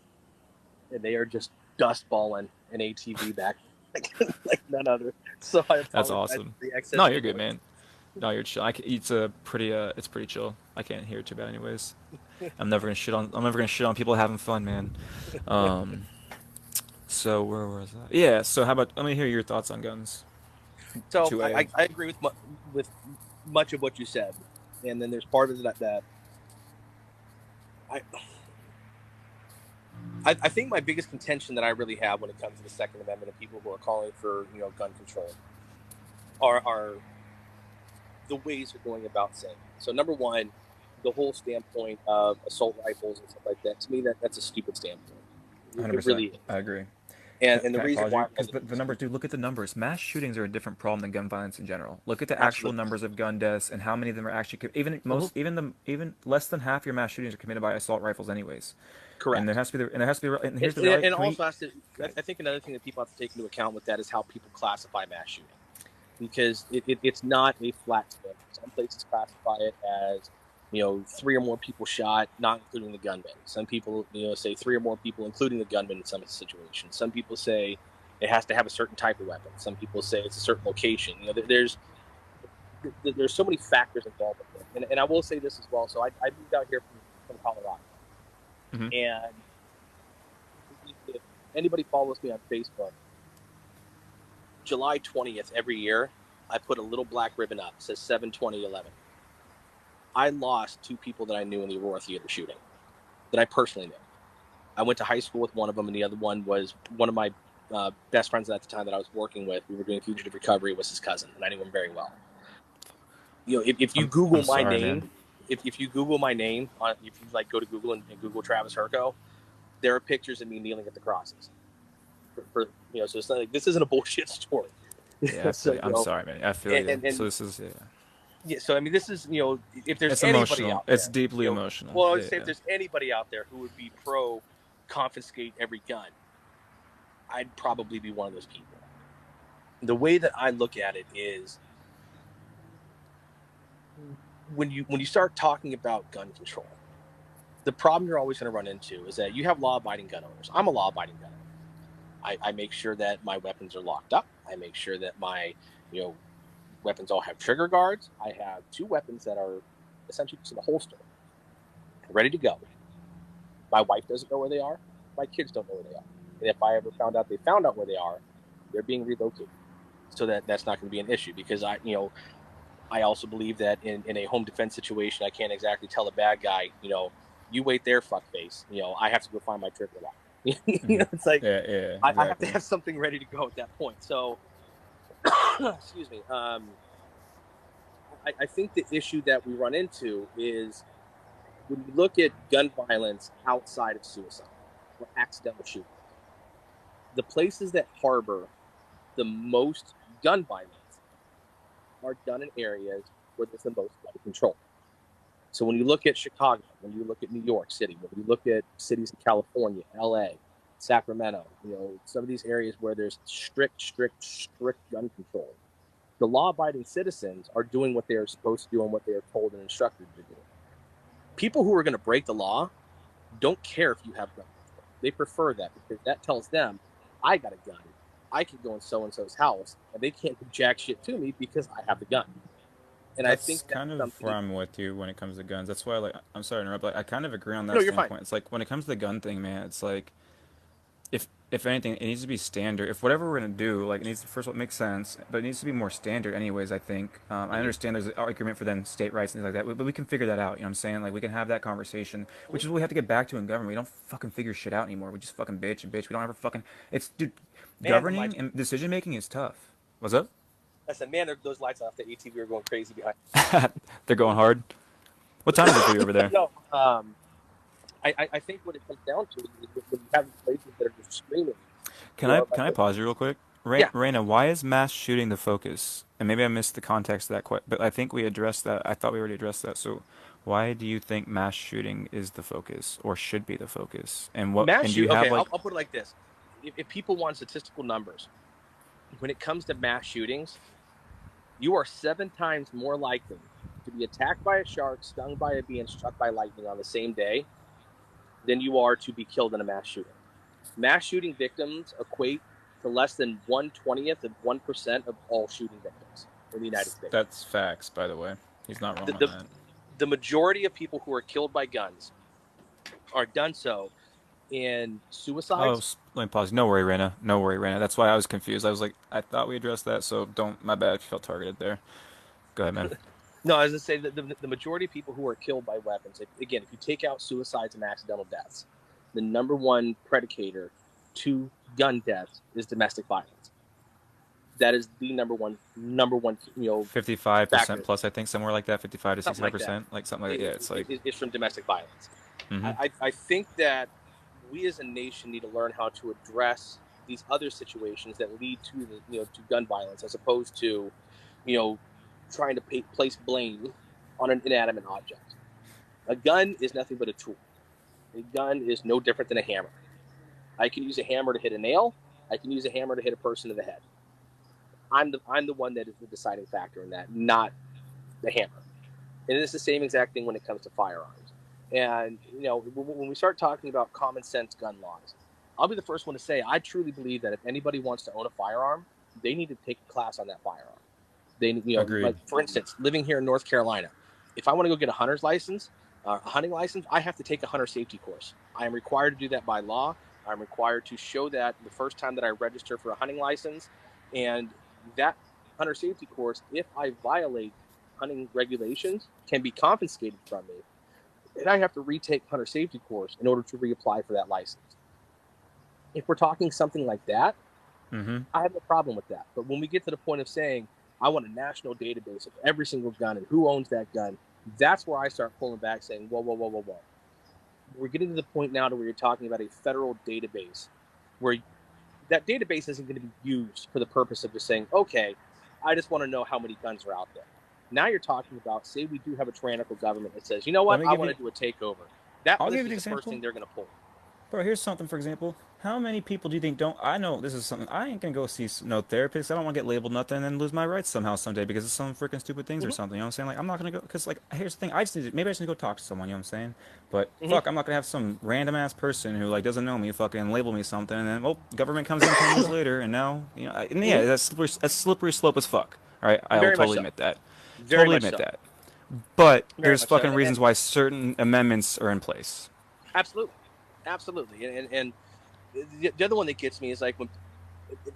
and they are just dust balling an ATV back like none other. So I that's apologize awesome. for the No, excess you're good, noise. man. No, you're chill. It's pretty chill. I can't hear it too bad, anyways. I'm never gonna shit on people having fun, man. Um, so where was that? Yeah. So how about let me hear your thoughts on guns. So Two I, A. I I agree with much of what you said, and then there's part of it that I I think my biggest contention that I really have when it comes to the Second Amendment and people who are calling for gun control are the ways they're going about saying it. So number one, the whole standpoint of assault rifles and stuff like that, to me that's a stupid standpoint. It 100%. really is. I agree. And the Can I reason pause why you? I'm Because like, the numbers, dude, look at the numbers. Mass shootings are a different problem than gun violence in general. Look at the actual absolutely. numbers of gun deaths and how many of them are actually Mm-hmm. even less than half your mass shootings are committed by assault rifles, anyways. And there Correct. has to be and there has to be and And, here's the reality. and Can we? also has to, Good. I think another thing that people have to take into account with that is how people classify mass shooting, because it's not a flat standard. Some places classify it as, three or more people shot, not including the gunman. Some people, say three or more people, including the gunman in some situations. Some people say it has to have a certain type of weapon. Some people say it's a certain location. There's so many factors involved with it. And I will say this as well. So I moved out here from Colorado, Mm-hmm. and if anybody follows me on Facebook, July 20th every year, I put a little black ribbon up. It says 7/20/11. I lost two people that I knew in the Aurora Theater shooting that I personally knew. I went to high school with one of them, and the other one was one of my best friends at the time that I was working with. We were doing fugitive recovery. Was his cousin, and I knew him very well. If you I'm Google my sorry, man. name, if you Google my name, if you like go to Google and Google Travis Herco, there are pictures of me kneeling at the crosses. So it's not like this isn't a bullshit story. Yeah, I feel So you. I'm sorry, man. I feel you. So and this is, yeah. yeah, so I mean, this is if there's It's anybody emotional. out It's there, deeply emotional. well, I would say if Yeah. there's anybody out there who would be pro confiscate every gun, I'd probably be one of those people. The way that I look at it is when you start talking about gun control, the problem you're always going to run into is that you have law-abiding gun owners. I'm a law-abiding gun owner. I make sure that my weapons are locked up. I make sure that my weapons all have trigger guards. I have two weapons that are essentially just in a holster, ready to go. My wife doesn't know where they are. My kids don't know where they are. And if I ever found out they found out where they are, they're being relocated. So that's not going to be an issue, because I also believe that in a home defense situation, I can't exactly tell a bad guy, you wait there, fuckface. I have to go find my trigger lock. Hmm. It's like Yeah, yeah, I have to exactly. have something ready to go at that point. So, excuse me. I think the issue that we run into is when you look at gun violence outside of suicide or accidental shooting. The places that harbor the most gun violence are done in areas where there's the most gun control. So when you look at Chicago, when you look at New York City, when you look at cities in California, LA, Sacramento, some of these areas where there's strict gun control, the law-abiding citizens are doing what they are supposed to do and what they are told and instructed to do. People who are going to break the law don't care if you have gun control. They prefer that because that tells them, I got a gun. I can go in so-and-so's house, and they can't do jack shit to me because I have the gun. And I think That's that's kind of where something. I'm with you when it comes to guns. That's why, like, I'm sorry to interrupt, but I kind of agree on No, that you're fine. standpoint. It's like when it comes to the gun thing, man. It's like if anything, it needs to be standard. If whatever we're gonna do, like, it needs to, first of all, make sense, but it needs to be more standard, anyways. I think. I Mm-hmm. understand there's an argument for then state rights and things like that, but we can figure that out. You know what I'm saying? Like, we can have that conversation, which is what we have to get back to in government. We don't fucking figure shit out anymore. We just fucking bitch and bitch. We don't ever fucking. It's dude, Man, the governing lights. and decision making is tough. What's up? I said, man, those lights off the ATV are going crazy behind. They're going hard. What time is it for you over there? No, I think what it comes down to is when you have these places that are just screaming, Can I like, pause you real quick? yeah, Raina, why is mass shooting the focus? And maybe I missed the context of that but I think we addressed that. I thought we already addressed that. So, why do you think mass shooting is the focus or should be the focus? mass And do you shoot. have Okay, like I'll put it like this: if people want statistical numbers, when it comes to mass shootings, you are 7 times more likely to be attacked by a shark, stung by a bee, and struck by lightning on the same day than you are to be killed in a mass shooting. Mass shooting victims equate to less than 1/20th of 1% of all shooting victims in the United States. that's facts, by the way. He's not The, wrong on the, that. the majority of people who are killed by guns are done so in Oh, suicides. let me pause. No worry, Raina. No worry, Raina. That's why I was confused. I was like, I thought we addressed that, so don't. My bad if you felt targeted there. Go ahead, man. No, as I say, the majority of people who are killed by weapons, again, if you take out suicides and accidental deaths, the number one predicator to gun deaths is domestic violence. That is the number one, 55% factor, plus, I think, somewhere like that. 55 to something like that. 65%, like something like that. Yeah, it's like. Is from domestic violence. Mm-hmm. I think that we as a nation need to learn how to address these other situations that lead to to gun violence, as opposed to you know trying to place blame on an inanimate object. A gun is nothing but a tool. A gun is no different than a hammer. I can use a hammer to hit a nail. I can use a hammer to hit a person in the head. I'm the one that is the deciding factor in that, not the hammer. And it's the same exact thing when it comes to firearms. And when we start talking about common sense gun laws, I'll be the first one to say I truly believe that if anybody wants to own a firearm, they need to take a class on that firearm. Agreed. Like for instance, living here in North Carolina, if I want to go get a hunter's license, a hunting license, I have to take a hunter safety course. I am required to do that by law. I'm required to show that the first time that I register for a hunting license, and that hunter safety course, if I violate hunting regulations, can be confiscated from me, and I have to retake hunter safety course in order to reapply for that license. If we're talking something like that, Mm-hmm. I have no problem with that. But when we get to the point of saying, I want a national database of every single gun and who owns that gun, that's where I start pulling back saying, whoa, whoa, whoa, whoa, whoa. We're getting to the point now to where you're talking about a federal database where that database isn't going to be used for the purpose of just saying, okay, I just want to know how many guns are out there. Now you're talking about, say we do have a tyrannical government that says, you know Let what, me I give want you. to do a takeover. That I'll give list you an is the first example. thing they're going to pull. Bro, here's something, for example. How many people do you think don't? I know this is something. I ain't gonna go see no therapist. I don't want to get labeled nothing and then lose my rights somehow someday because of some freaking stupid things or Mm-hmm. something. You know what I'm saying? Like, I'm not gonna go because, like, here's the thing. I just need to, maybe I just need to go talk to someone. You know what I'm saying? But Mm-hmm. fuck, I'm not gonna have some random ass person who like doesn't know me fucking label me something and then government comes in 10 years later and now and yeah, Mm-hmm. that's slippery slope as fuck. All right, I will Very much totally so. admit that. Very Totally much admit so. that. But Very there's much so. fucking reasons why certain amendments are in place. Absolutely. Absolutely. And the other one that gets me is like when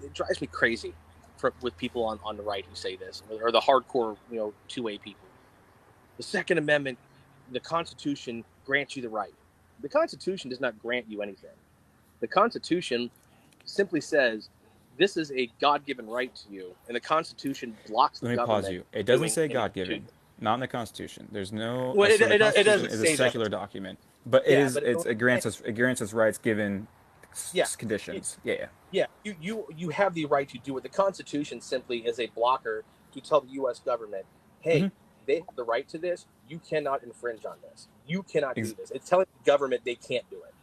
it drives me crazy with people on the right who say this, or the hardcore, 2A people. The Second Amendment, the Constitution grants you the right. The Constitution does not grant you anything. The Constitution simply says this is a God-given right to you, and the Constitution blocks the Let me pause government you. It from doesn't doing say God anything to given, you. not in the Constitution. There's no. So the It Constitution doesn't is a say that. secular document, but Yeah, but it grants us rights given Yeah, conditions. Yeah. yeah. You have the right to do it. The Constitution simply is a blocker to tell the U.S. government, Hmm. hey, they have the right to this. You cannot infringe on this. You cannot do Ex- this. It's telling the government they can't do it.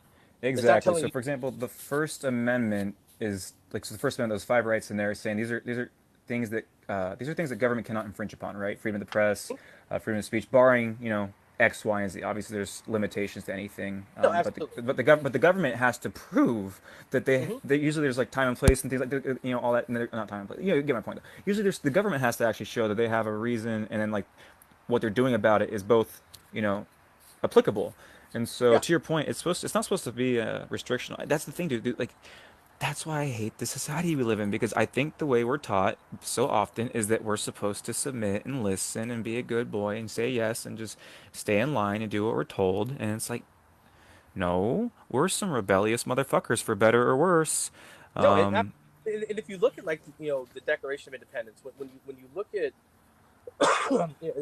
It's not exactly. telling So, you. for example, the First Amendment is like, so the First Amendment, those five rights in there, saying these are things that government cannot infringe upon, right? Freedom of the press, freedom of speech, barring X, Y, and Z. Obviously, there's limitations to anything, No, but absolutely. but the government has to prove that Mm-hmm. they usually there's like time and place and things like all that. And not time and place. You get my point. Though. Usually, the government has to actually show that they have a reason, and then like what they're doing about it is both you know applicable. And so, Yeah. to your point, it's not supposed to be a restriction. That's the thing, dude. Like, that's why I hate the society we live in because I think the way we're taught so often is that we're supposed to submit and listen and be a good boy and say yes and just stay in line and do what we're told. And it's like, no, we're some rebellious motherfuckers for better or worse. No, Um, and if you look at like the Declaration of Independence, when you look at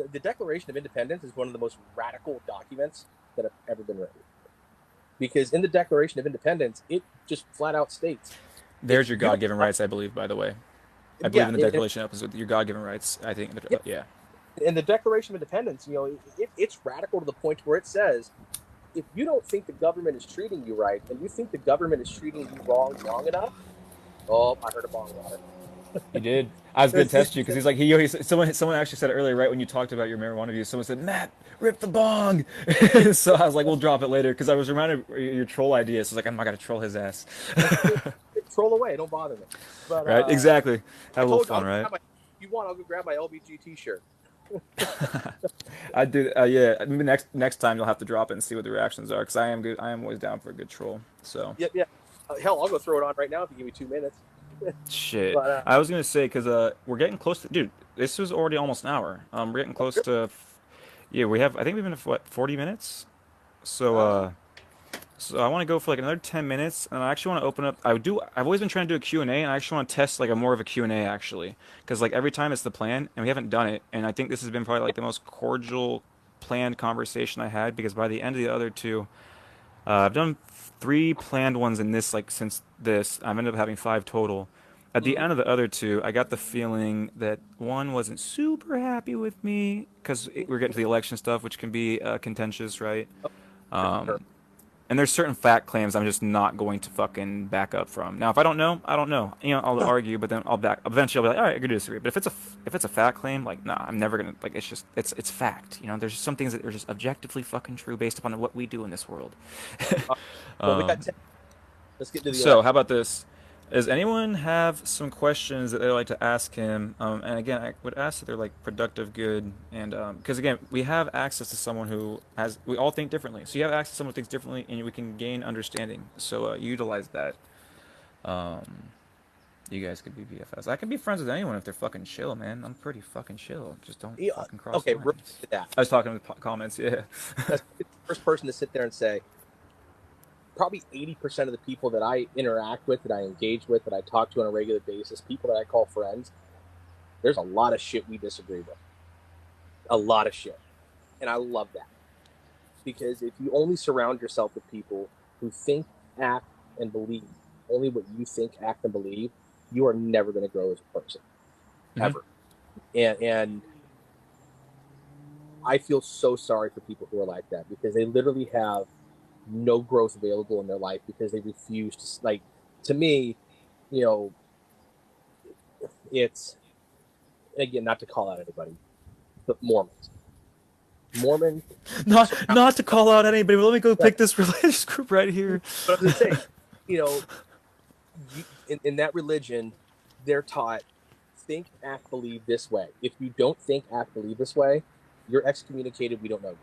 the Declaration of Independence is one of the most radical documents that have ever been written. Because in the Declaration of Independence, it just flat out states if there's your you don't, God-given rights, I believe, by the way. I believe yeah, in the Declaration of your God-given rights. I think, yeah, yeah. in the Declaration of Independence, it's radical to the point where it says if you don't think the government is treating you right and you think the government is treating you wrong long enough, oh, I heard a bong water. You did. I was gonna test you because he's like someone actually said it earlier, right when you talked about your marijuana views. Someone said, "Matt, rip the bong." So I was like, "We'll drop it later," because I was reminded of your troll idea. So I was like, "I'm not gonna troll his ass." Troll away, don't bother me. But Right? Exactly. I Have a little told you, fun, right? if you want, I'll go grab my LBG T-shirt. I do. Yeah. Maybe next time you'll have to drop it and see what the reactions are because I am good. I am always down for a good troll. So Yep, yeah. Hell, I'll go throw it on right now if you give me 2 minutes. shit. But I was gonna say because we're getting close to dude. This was already almost an hour. We're getting close to. Yeah, we have. I think we've been what 40 minutes. So uh, So I want to go for like another 10 minutes, and I actually want to open up. I've always been trying to do a Q&A, and I actually want to test like a more of a Q&A actually, because like every time it's the plan, and we haven't done it, and I think this has been probably like the most cordial planned conversation I had, because by the end of the other two, I've done three planned ones in this like since this. I've ended up having five total. At the mm-hmm. end of the other two, I got the feeling that one wasn't super happy with me because we're getting to the election stuff, which can be contentious, right? Oh, sure. Um, and there's certain fact claims I'm just not going to fucking back up from. Now, if I don't know, I don't know. I'll argue, but then I'll back. Eventually, I'll be like, all right, I agree to disagree. But if it's a fact claim, like, nah, I'm never gonna like. It's just it's fact. There's some things that are just objectively fucking true based upon what we do in this world. Uh, well, we got 10. Let's get to the So, how election. about this? Does anyone have some questions that they'd like to ask him? And again, I would ask that they're like productive, good, and because again, we have access to someone who has. We all think differently, so you have access to someone who thinks differently, and we can gain understanding. So utilize that. Um, you guys could be BFS. I can be friends with anyone if they're fucking chill, man. I'm pretty fucking chill. Just don't Yeah, fucking cross okay, real lines. to that. I was talking in the comments. Yeah. That's the first person to sit there and say, probably 80% of the people that I interact with, that I engage with, that I talk to on a regular basis, people that I call friends, there's a lot of shit we disagree with. A lot of shit. And I love that. Because if you only surround yourself with people who think, act, and believe only what you think, act, and believe, you are never going to grow as a person. Mhm. Ever. And I feel so sorry for people who are like that because they literally have no growth available in their life because they refuse to, like, to me, you know, it's, again, not to call out anybody, but Mormons Not to call out anybody, but let me go but pick this religious group right here. I was going to say, you know, in that religion, they're taught think, act, believe this way. If you don't think, act, believe this way, you're excommunicated. We don't know you.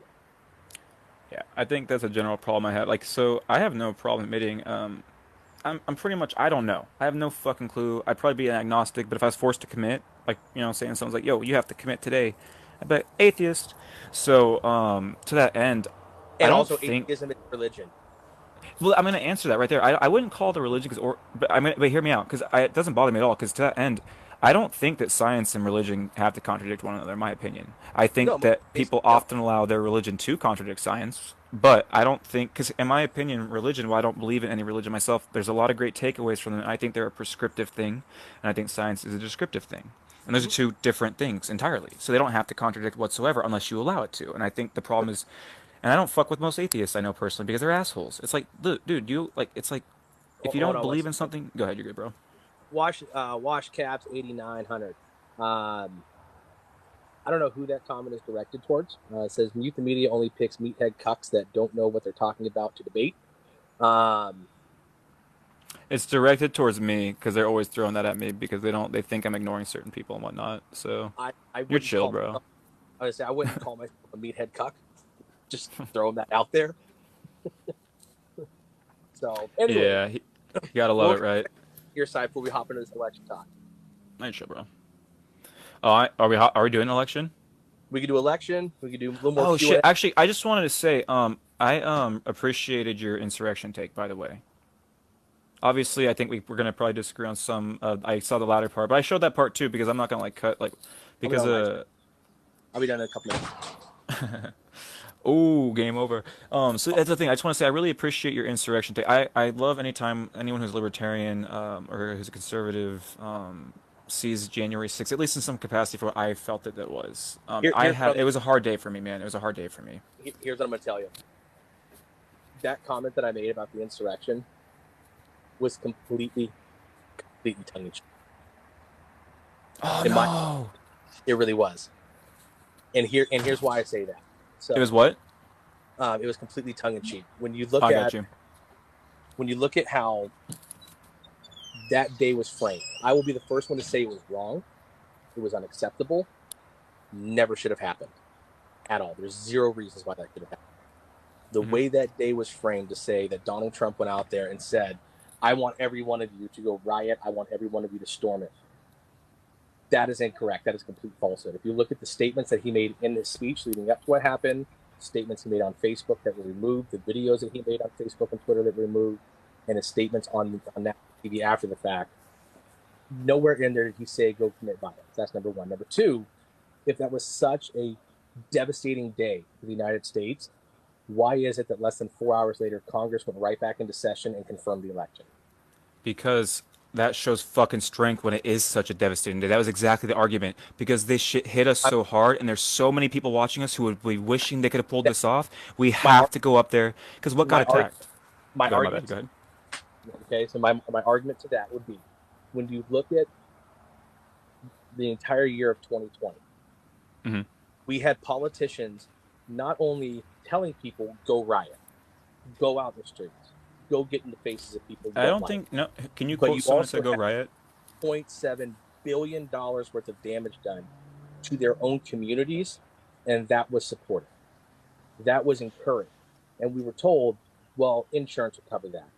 Yeah, I think that's a general problem I have. Like, so I have no problem admitting, I'm pretty much, I don't know. I have no fucking clue. I'd probably be an agnostic, but if I was forced to commit, like, saying someone's like, yo, you have to commit today, I'd be like, atheist. So, to that end, I And don't also, think, atheism is religion. well, I'm going to answer that right there. I wouldn't call it a religion, but hear me out, because it doesn't bother me at all, because to that end, I don't think that science and religion have to contradict one another, in my opinion. I No, think that people basically no. often allow their religion to contradict science, but I don't think, because in my opinion, religion, while I don't believe in any religion myself, there's a lot of great takeaways from them. I think they're a prescriptive thing, and I think science is a descriptive thing. And those are Mhm. two different things entirely. So they don't have to contradict whatsoever unless you allow it to. And I think the problem is, and I don't fuck with most atheists I know personally because they're assholes. It's like, dude, you like, it's like, if you Hold don't on one believe in second. something, go ahead, you're good, bro. Wash Caps 8900. Um, I don't know who that comment is directed towards. It says mute the media only picks meathead cucks that don't know what they're talking about to debate. Um, It's directed towards me because they're always throwing that at me because they think I'm ignoring certain people and whatnot. So I you're wouldn't chill, call bro. myself. I would say I wouldn't call myself a meathead cuck. Just throwing that out there. So, anyways, Yeah, you gotta love we'll it, right? your side before we hop into this election talk. You're chill, bro. Oh, are we doing election? We could do election. We could do a little more Oh Q and shit! A. Actually, I just wanted to say, I appreciated your insurrection take, by the way. Obviously, I think we're gonna probably disagree on some. I saw the latter part, but I showed that part too because I'm not gonna like cut like I'll be because done in 9 seconds. I'll be done in a couple minutes. oh, game over. So that's the thing. I just want to say I really appreciate your insurrection take. I love anytime anyone who's libertarian or who's a conservative sees January 6th, at least in some capacity for what I felt that it was. Here's what It was a hard day for me, man. It was a hard day for me. here's what I'm going to tell you. That comment that I made about the insurrection was completely tongue in cheek. Oh In my, no! it really was. Here's why I say that. It was So what? it was completely tongue in cheek. I got you. When you look at how that day was framed, I will be the first one to say it was wrong. It was unacceptable. Never should have happened at all. There's zero reasons why that could have happened. The Hmm. way that day was framed to say that Donald Trump went out there and said, I want every one of you to go riot. I want every one of you to storm it. That is incorrect. That is complete falsehood. If you look at the statements that he made in his speech leading up to what happened, statements he made on Facebook that were removed, the videos that he made on Facebook and Twitter that were removed, and his statements on national TV after the fact, nowhere in there did he say go commit violence. That's number one. Number two, if that was such a devastating day for the United States, why is it that less than 4 hours later, Congress went right back into session and confirmed the election? Because that shows fucking strength when it is such a devastating day. That was exactly the argument. Because this shit hit us I'm, so hard, and there's so many people watching us who would be wishing they could have pulled this off. We my have to go up there. Because what got my attacked? my Go ahead, my bad. argument Go ahead. okay, so my argument to that would be when you look at the entire year of 2020, Hmm. we had politicians not only telling people go riot, go out in the streets, go get in the faces of people you I don't don't like, think no. Can you but quote you someone who said also go had riot? $0.7 billion worth of damage done to their own communities, and that was supported. That was encouraged. And we were told, well, insurance will cover that.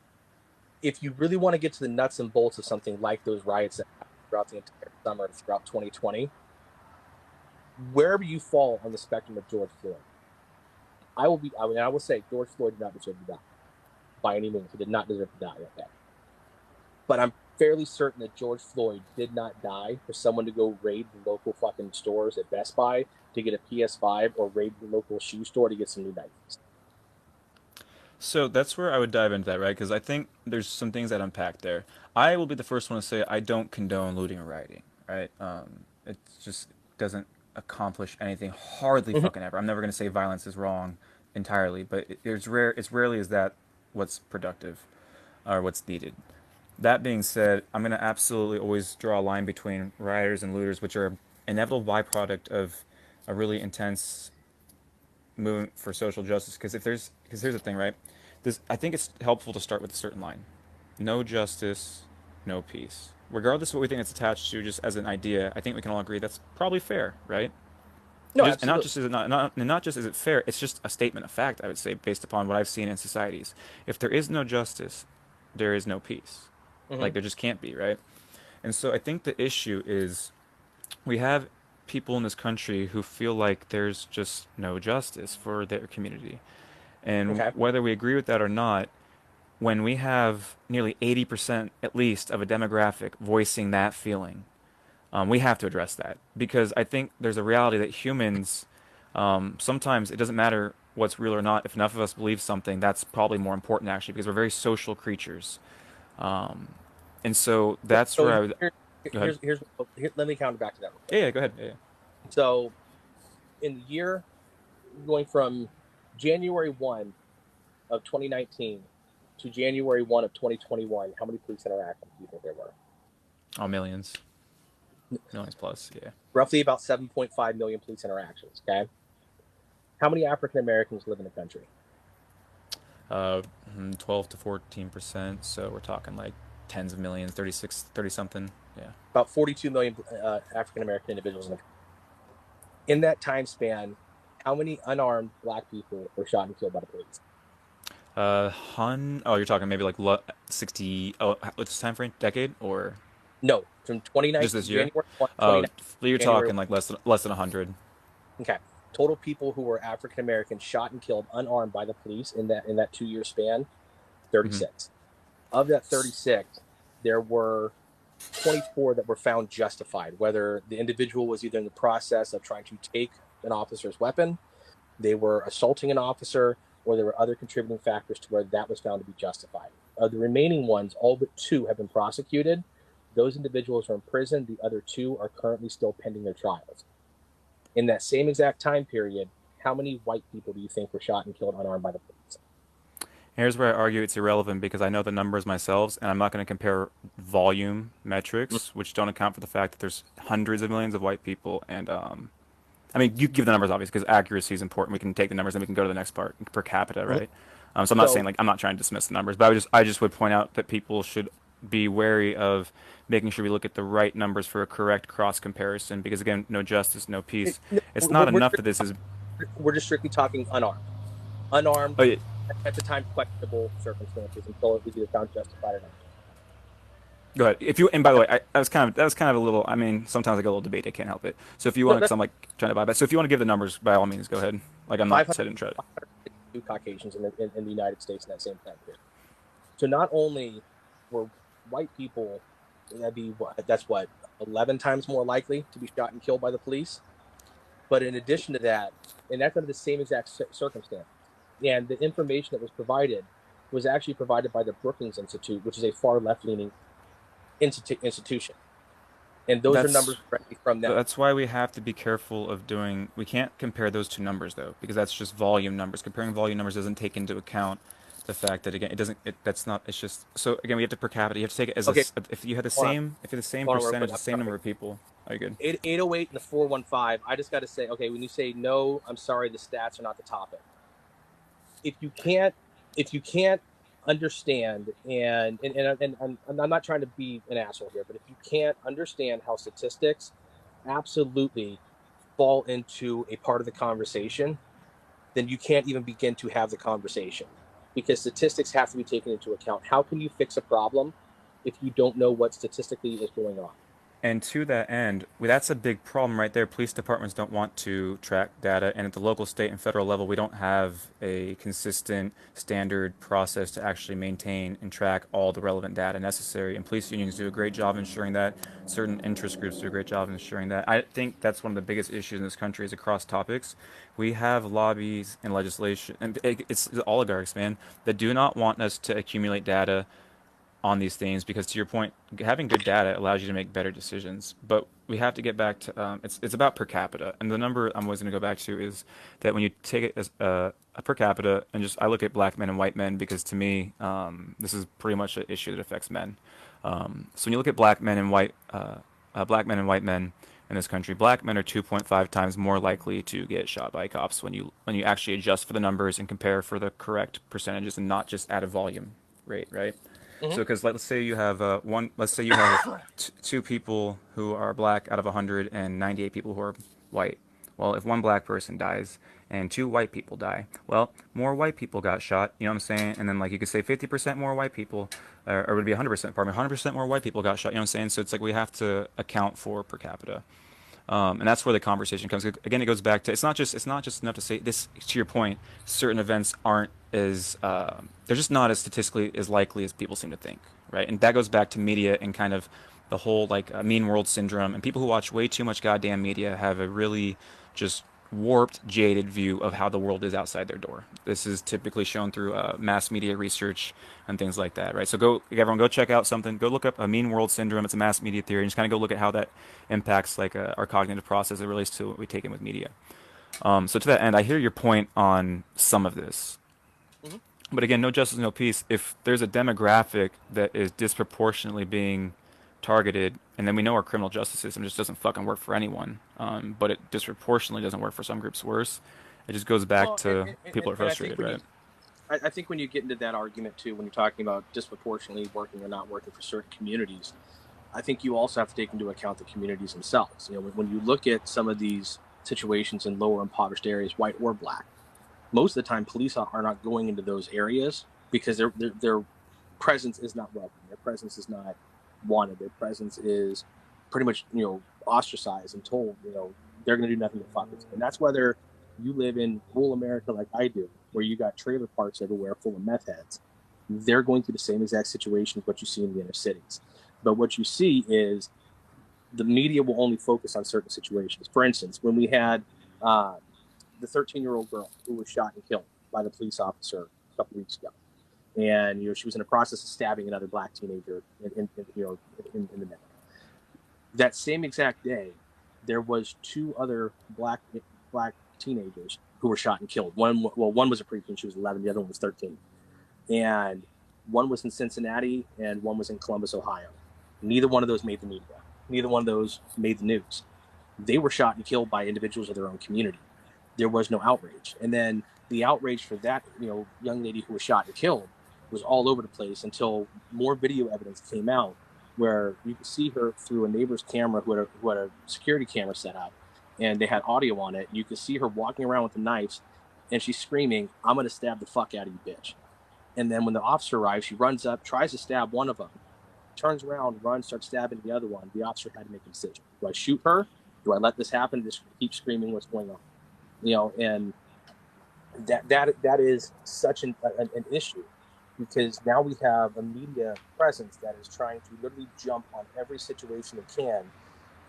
If you really want to get to the nuts and bolts of something like those riots that happened throughout the entire summer, throughout 2020, wherever you fall on the spectrum of George Floyd, I will say George Floyd did not deserve to die by any means. He did not deserve to die like that. But I'm fairly certain that George Floyd did not die for someone to go raid the local fucking stores at Best Buy to get a PS5 or raid the local shoe store to get some new Nikes. So that's where I would dive into that, right? Because I think there's some things that unpack there. I will be the first one to say I don't condone looting or rioting, right? It just doesn't accomplish anything hardly Mm-hmm. fucking ever. I'm never going to say violence is wrong entirely, but it's rare. It's rarely is that what's productive or what's needed. That being said, I'm going to absolutely always draw a line between rioters and looters, which are an inevitable byproduct of a really intense movement for social justice. Because here's the thing, right? This I think it's helpful to start with a certain line: no justice, no peace. Regardless of what we think it's attached to, just as an idea, I think we can all agree that's probably fair, right? No, And not absolutely. just is it not just is it fair, it's just a statement of fact. I would say based upon what I've seen in societies. If there is no justice, there is no peace. Mm-hmm. Like there just can't be, right? And so I think the issue is we have people in this country who feel like there's just no justice for their community. And Okay. whether we agree with that or not, when we have nearly 80% at least of a demographic voicing that feeling, We have to address that because I think there's a reality that humans, sometimes it doesn't matter what's real or not. If enough of us believe something, that's probably more important actually because we're very social creatures. Um, and so that's So where I would here, go ahead. let me counter back to that real quick. Yeah, yeah, go ahead. Yeah, yeah. So in the year going from January 1 of 2019 to January 1 of 2021, how many police interactions do you think there were? Oh, millions, millions plus. Yeah. Roughly about 7.5 million police interactions. Okay. How many African Americans live in the country? Uh, 12 to 14%. So we're talking like tens of millions, 36, 30 something. Yeah. About 42 million African American individuals in the country. In that time span, how many unarmed black people were shot and killed by the police? Oh, you're talking maybe like 60. Oh, what's the time frame? Decade or No, from just 2019, this year? January 1, Oh, you're January. talking like less than 100. Okay. Total people who were African American shot and killed unarmed by the police in that 2 year span, Mm-hmm. 36. Of that 36, there were 24 that were found justified, whether the individual was either in the process of trying to take an officer's weapon, they were assaulting an officer, or there were other contributing factors to where that was found to be justified. Of the remaining ones, all but two have been prosecuted. Those individuals are in prison. The other two are currently still pending their trials. In that same exact time period, how many white people do you think were shot and killed unarmed by the police? Here's where I argue it's irrelevant because I know the numbers myself, and I'm not going to compare volume metrics, which don't account for the fact that there's hundreds of millions of white people. And I mean, you give the numbers obviously because accuracy is important. We can take the numbers and we can go to the next part per capita, Mm-hmm. right? So I'm not saying So, like I'm not trying to dismiss the numbers, but I just would point out that people should be wary of making sure we look at the right numbers for a correct cross comparison because again, no justice, no peace. no, It's we're, not we're, enough that this is. we're just strictly talking unarmed. Unarmed, Oh, yeah, at the time, questionable circumstances until it was either found justified or not. go ahead. If you and by the way, that was kind of a little. I mean, sometimes I get a little debate. I can't help it. So if you want No, to, because that's I'm like trying to buy back. So if you want to give the numbers, by all means, go ahead. Like I'm not 500, sitting trying to. 562 Caucasians in the United States in that same time period. So not only were white people, that's what 11 times more likely to be shot and killed by the police, but in addition to that, and that's under the same exact circumstances. And the information that was provided was actually provided by the Brookings Institute, which is a far left leaning institution. And those are That's numbers directly from them. That's why we have to be careful of doing. We can't compare those two numbers though, because that's just volume numbers. Comparing volume numbers doesn't take into account the fact that again, it doesn't. That's not. It's just so again, we have to per capita. You have to take it as Okay, if you had the hold on, same, if you had the same real percentage, quick. the I'm same number sorry. of people. Are you good? 808 and the 415. I just got to say, okay, when you say no, I'm sorry, the stats are not the topic. If you can't, if you can't understand, and I'm not trying to be an asshole here, but if you can't understand how statistics absolutely fall into a part of the conversation, then you can't even begin to have the conversation because statistics have to be taken into account. How can you fix a problem if you don't know what statistically is going on? And to that end, well, that's a big problem right there. Police departments don't want to track data, and at the local, state, and federal level, we don't have a consistent standard process to actually maintain and track all the relevant data necessary. And police unions do a great job ensuring that. Certain interest groups do a great job ensuring that. I think that's one of the biggest issues in this country is across topics. We have lobbies and legislation, and it's the oligarchs, man, that do not want us to accumulate data on these things because to your point having good data allows you to make better decisions but we have to get back to it's about per capita and the number I'm always going to go back to is that when you take it as a per capita and just I look at black men and white men because to me this is pretty much an issue that affects men so when you look at black men and white men in this country black men are 2.5 times more likely to get shot by cops when you actually adjust for the numbers and compare for the correct percentages and not just add a volume rate right. Mm-hmm. So, because let's say you have let's say you have two people who are black out of 198 people who are white. Well, if one black person dies and two white people die, well, more white people got shot. You know what I'm saying? And then like you could say 50% more white people, or it would be 100%. Pardon me, 100% more white people got shot. You know what I'm saying? So it's like we have to account for per capita. And that's where the conversation comes. Again, it goes back to it's not just enough to say this. To your point, certain events aren't as they're just not as statistically as likely as people seem to think, right? And that goes back to media and kind of the whole like mean world syndrome, and people who watch way too much goddamn media have a really just warped, jaded view of how the world is outside their door. This is typically shown through mass media research and things like that, right? So go, everyone, go check out something. Go look up a mean world syndrome. It's a mass media theory, and just kind of go look at how that impacts like our cognitive process as it relates to what we take in with media. So to that end, I hear your point on some of this. Hmm. But again, no justice, no peace. If there's a demographic that is disproportionately being targeted, and then we know our criminal justice system just doesn't fucking work for anyone, but it disproportionately doesn't work for some groups worse. It just goes back Well, to people are and I think frustrated, when right? I think when you get into that argument too, when you're talking about disproportionately working or not working for certain communities, I think you also have to take into account the communities themselves. You know, when you look at some of these situations in lower impoverished areas, white or black, most of the time police are not going into those areas because their presence is not welcome. Their presence is not wanted. Their presence is pretty much, you know, ostracized and told, you know, they're going to do nothing to fuck with you. And that's whether you live in rural America like I do, where you got trailer parks everywhere full of meth heads. They're going through the same exact situation as what you see in the inner cities. But what you see is the media will only focus on certain situations. For instance, when we had uh, the 13-year-old girl who was shot and killed by the police officer a couple weeks ago, and you know she was in the process of stabbing another black teenager in the neck. That same exact day, there was two other black teenagers who were shot and killed. One was a preteen; she was 11. The other one was 13, and one was in Cincinnati and one was in Columbus, Ohio. Neither one of those made the media. Neither one of those made the news. They were shot and killed by individuals of their own community. There was no outrage. And then the outrage for that, you know, young lady who was shot and killed was all over the place until more video evidence came out where you could see her through a neighbor's camera who had a security camera set up and they had audio on it. You could see her walking around with the knives and she's screaming, "I'm going to stab the fuck out of you, bitch." And then when the officer arrives, she runs up, tries to stab one of them, turns around, runs, starts stabbing the other one. The officer had to make a decision. Do I shoot her? Do I let this happen? Just keep screaming what's going on? You know, and that is such an issue because now we have a media presence that is trying to literally jump on every situation it can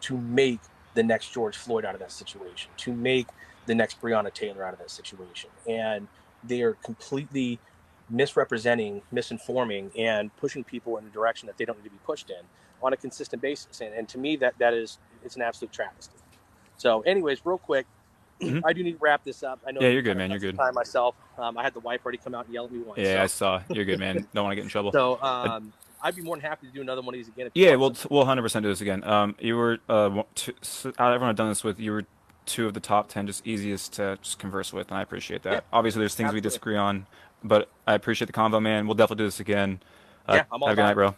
to make the next George Floyd out of that situation, to make the next Breonna Taylor out of that situation. And they are completely misrepresenting, misinforming, and pushing people in a direction that they don't need to be pushed in on a consistent basis. And to me, that is it's an absolute travesty. So, anyways, real quick, Hmm. I do need to wrap this up. I know Yeah, I'm you're good, kind of man. You're pressed for good. time myself. I had the wife already come out and yell at me once. Yeah, I So, saw. You're good, man. Don't want to get in trouble. so Uh, I'd be more than happy to do another one of these again if you yeah, want. we'll So, we'll 100% do this again. You were out of everyone I've done this with, you were two of the top 10 just easiest to just converse with, and I appreciate yeah, that. Obviously, there's things we absolutely. disagree on, but I appreciate the convo, man. We'll definitely do this again. Yeah, I'm all Have a good about night, it, man. bro.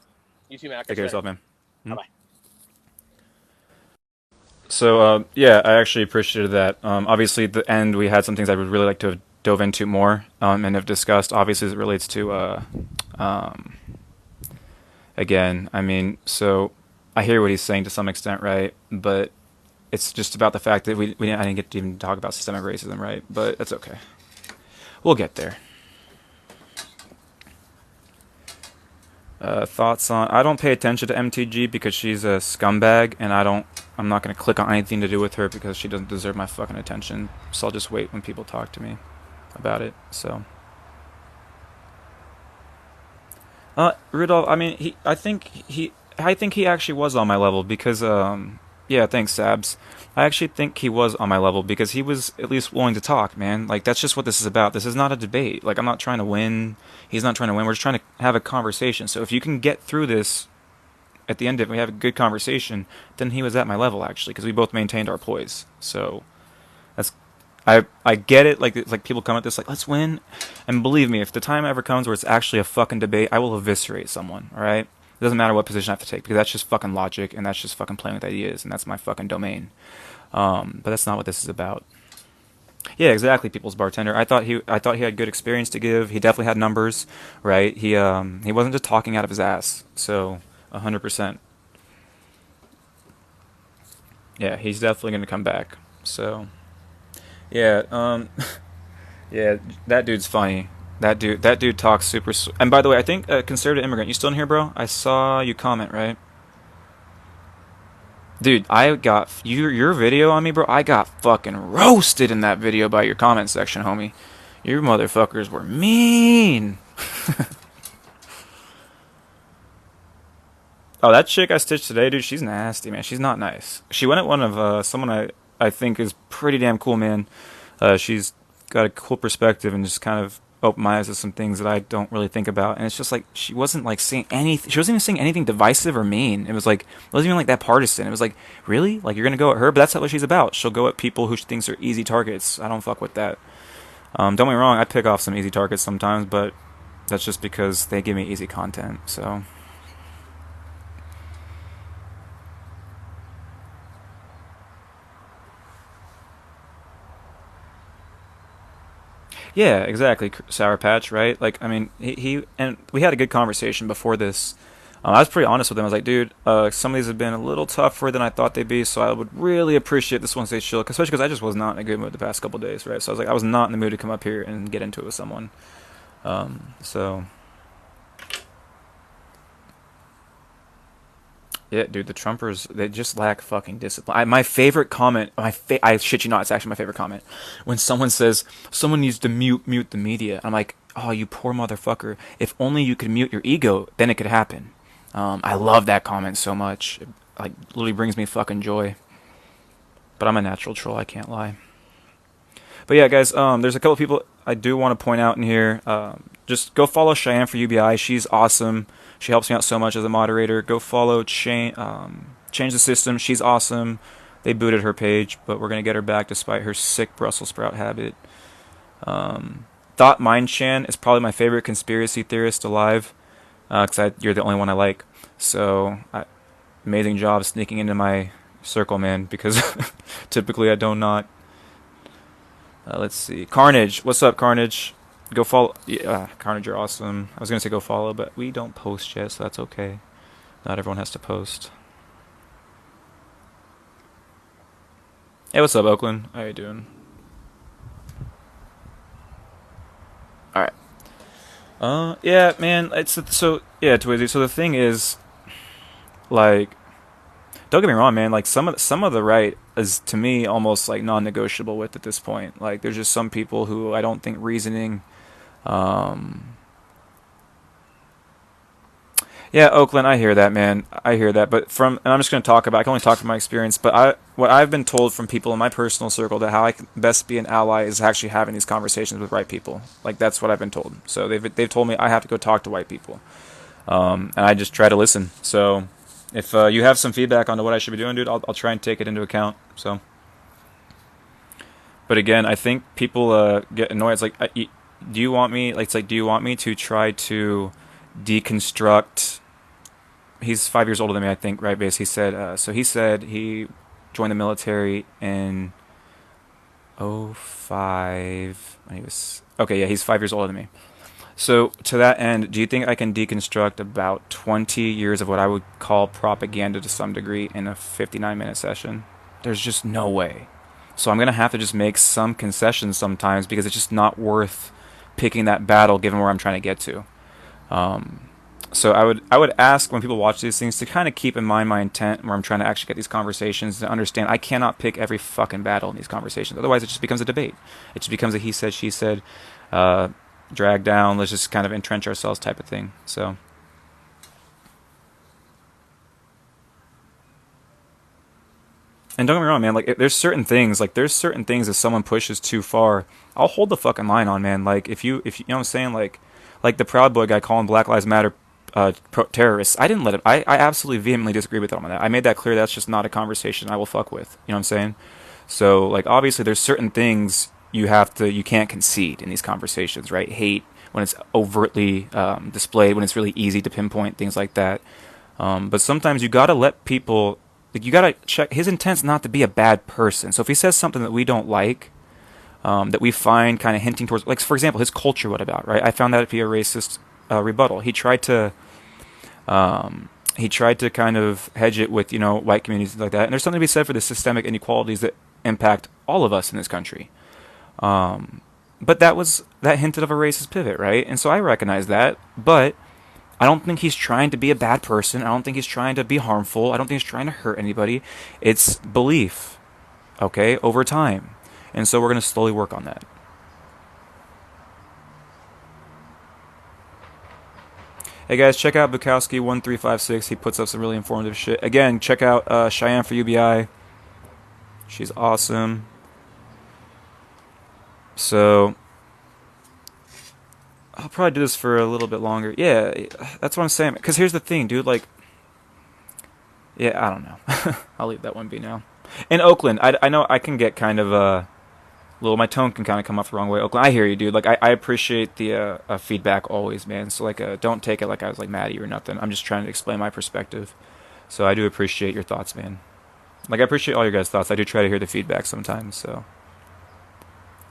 You too, man. I'll Take catch care you of later. yourself, man. Bye Mhm. bye. So, yeah, I actually appreciated that. Obviously, at the end, we had some things I would really like to have dove into more and have discussed. Obviously, as it relates to, um, again, I mean, so I hear what he's saying to some extent, right? But it's just about the fact that I didn't get to even talk about systemic racism, right? But that's okay. We'll get there. Thoughts on? I don't pay attention to MTG because she's a scumbag, and I'm not gonna click on anything to do with her because she doesn't deserve my fucking attention. So I'll just wait when people talk to me about it. So, Rudolph. I mean, I think he actually was on my level because, yeah, thanks, Sabs. I actually think he was on my level because he was at least willing to talk, man. Like that's just what this is about. This is not a debate. Like I'm not trying to win. He's not trying to win. We're just trying to have a conversation. So if you can get through this at the end of it, we have a good conversation, then he was at my level actually because we both maintained our poise. So that's I get it. Like people come at this like let's win, and believe me, if the time ever comes where it's actually a fucking debate, I will eviscerate someone. All right. It doesn't matter what position I have to take because that's just fucking logic and that's just fucking playing with ideas and that's my fucking domain. But that's not what this is about. Yeah, exactly. People's bartender. I thought he had good experience to give. He definitely had numbers, right? He wasn't just talking out of his ass. So, 100%. Yeah, he's definitely gonna come back. So, yeah, yeah, that dude's funny. That dude talks super. And by the way, I think conservative immigrant. You still in here, bro? I saw you comment, right? Dude, I got your video on me, bro. I got fucking roasted in that video by your comment section, homie. Your motherfuckers were mean. Oh, that chick I stitched today, dude, she's nasty, man. She's not nice. She went at one of someone I think is pretty damn cool, man. She's got a cool perspective and just kind of opened my eyes to some things that I don't really think about. And it's just like she wasn't like saying anything. She wasn't even saying anything divisive or mean. It was like it wasn't even like that partisan. It was like, really, like you're gonna go at her, but that's not what she's about. She'll go at people who she thinks are easy targets. I don't fuck with that. Don't get me wrong, I pick off some easy targets sometimes, but that's just because they give me easy content. So. Yeah, exactly. Sour Patch, right? Like, I mean, he and we had a good conversation before this. I was pretty honest with him. I was like, dude, some of these have been a little tougher than I thought they'd be, so I would really appreciate this one stay chill, especially because I just was not in a good mood the past couple days, right? So I was like, I was not in the mood to come up here and get into it with someone. So yeah, dude, the Trumpers, they just lack fucking discipline. My favorite comment, I shit you not, it's actually my favorite comment. When someone says, someone needs to mute the media. I'm like, oh, you poor motherfucker. If only you could mute your ego, then it could happen. I love that comment so much. It, like, literally brings me fucking joy. But I'm a natural troll, I can't lie. But yeah, guys, there's a couple people I do want to point out in here. Just go follow Cheyenne for UBI. She's awesome. She helps me out so much as a moderator. Go follow Change the System. She's awesome. They booted her page, but we're gonna get her back despite her sick Brussels sprout habit. Thought Mindchan is probably my favorite conspiracy theorist alive, because you're the only one I like. So, amazing job sneaking into my circle, man. Because typically I do not. Let's see. Carnage. What's up, Carnage? Go follow. Yeah, Carnage, you're awesome. I was going to say go follow, but we don't post yet, so that's okay. Not everyone has to post. Hey, what's up, Oakland? How you doing? Alright. Yeah, man. It's so yeah, Twizzy. So the thing is, like, don't get me wrong, man. Like some of the right is to me almost like non-negotiable with at this point. Like there's just some people who I don't think reasoning. Um, yeah, Oakland, I hear that, man. I hear that. But and I'm just going to talk about. I can only talk from my experience. But what I've been told from people in my personal circle that how I can best be an ally is actually having these conversations with white people. Like that's what I've been told. So they've told me I have to go talk to white people. And I just try to listen. So if you have some feedback on what I should be doing, dude, I'll try and take it into account. So, but again, I think people get annoyed. It's like, do you want me? Like, it's like, do you want me to try to deconstruct? He's 5 years older than me, I think, right? Base. He said. So he said he joined the military in '05 when he was okay. Yeah, he's 5 years older than me. So, to that end, do you think I can deconstruct about 20 years of what I would call propaganda to some degree in a 59-minute session? There's just no way. So, I'm going to have to just make some concessions sometimes because it's just not worth picking that battle given where I'm trying to get to. So, I would ask when people watch these things to kind of keep in mind my intent where I'm trying to actually get these conversations to understand I cannot pick every fucking battle in these conversations. Otherwise, it just becomes a debate. It just becomes a he said, she said, drag down, let's just kind of entrench ourselves type of thing. So and don't get me wrong, man, like there's certain things if someone pushes too far, I'll hold the fucking line on, man. Like if you know what I'm saying, like the Proud Boy guy calling Black Lives Matter terrorists, I didn't let it. I absolutely vehemently disagree with him on that. I made that clear. That's just not a conversation I will fuck with. You know what I'm saying? So like obviously there's certain things you can't concede in these conversations, right? Hate when it's overtly displayed, when it's really easy to pinpoint things like that. But sometimes you gotta let people, like you gotta check his intent's not to be a bad person. So if he says something that we don't like, that we find kind of hinting towards, like for example, his culture. What about, right? I found that to be a racist rebuttal. He tried to kind of hedge it with white communities and like that. And there's something to be said for the systemic inequalities that impact all of us in this country. But that hinted of a racist pivot, right? And so I recognize that, but I don't think he's trying to be a bad person. I don't think he's trying to be harmful. I don't think he's trying to hurt anybody. It's belief, okay, over time. And so we're going to slowly work on that. Hey guys, check out Bukowski1356. He puts up some really informative shit. Again, check out Cheyenne for UBI. She's awesome. So I'll probably do this for a little bit longer. Yeah, that's what I'm saying. Because here's the thing, dude. Like, yeah, I don't know. I'll leave that one be now. In Oakland, I know I can get kind of little. My tone can kind of come off the wrong way. Oakland, I hear you, dude. Like, I appreciate the feedback always, man. So like, don't take it like I was like mad at you or nothing. I'm just trying to explain my perspective. So I do appreciate your thoughts, man. Like, I appreciate all your guys' thoughts. I do try to hear the feedback sometimes. So,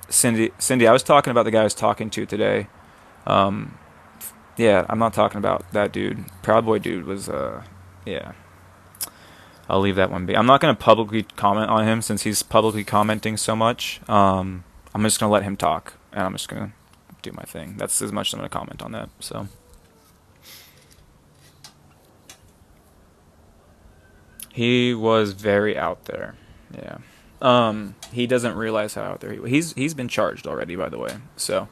Cindy, I was talking about the guy I was talking to today. Yeah, I'm not talking about that dude. Proud Boy dude was, yeah. I'll leave that one be. I'm not going to publicly comment on him since he's publicly commenting so much. I'm just going to let him talk, and I'm just going to do my thing. That's as much as I'm going to comment on that, so. He was very out there, yeah. He doesn't realize how out there he's been charged already, by the way, so.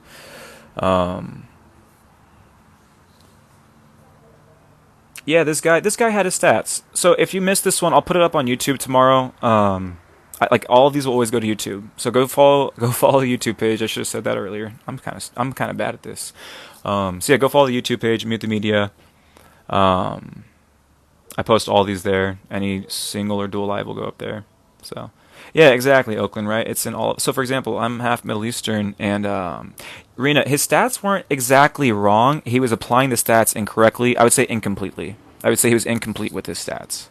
Yeah, this guy had his stats. So if you missed this one, I'll put it up on YouTube tomorrow. Like all of these will always go to YouTube. So go follow the YouTube page. I should have said that earlier. I'm kind of bad at this. So yeah, go follow the YouTube page. Mute the media. I post all these there. Any single or dual live will go up there. So yeah, exactly, Oakland, right? It's in all. So for example, I'm half Middle Eastern, and Rena, his stats weren't exactly wrong. He was applying the stats incorrectly. I would say incompletely. I would say he was incomplete with his stats,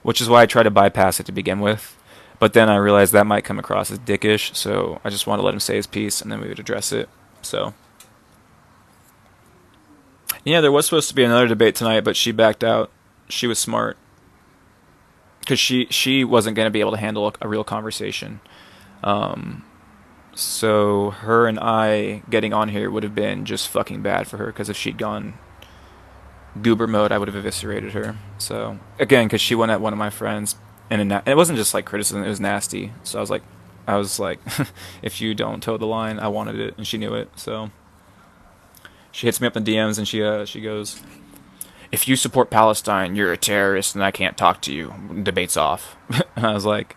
which is why I tried to bypass it to begin with. But then I realized that might come across as dickish, so I just wanted to let him say his piece, and then we would address it. So, yeah, there was supposed to be another debate tonight, but she backed out. She was smart, because she wasn't going to be able to handle a real conversation. So her and I getting on here would have been just fucking bad for her, because if she'd gone goober mode, I would have eviscerated her. So again, because she went at one of my friends, and it wasn't just like criticism; it was nasty. So I was like, if you don't toe the line, I wanted it, and she knew it. So she hits me up in DMs, and she goes, "If you support Palestine, you're a terrorist, and I can't talk to you." Debate's off. And I was like,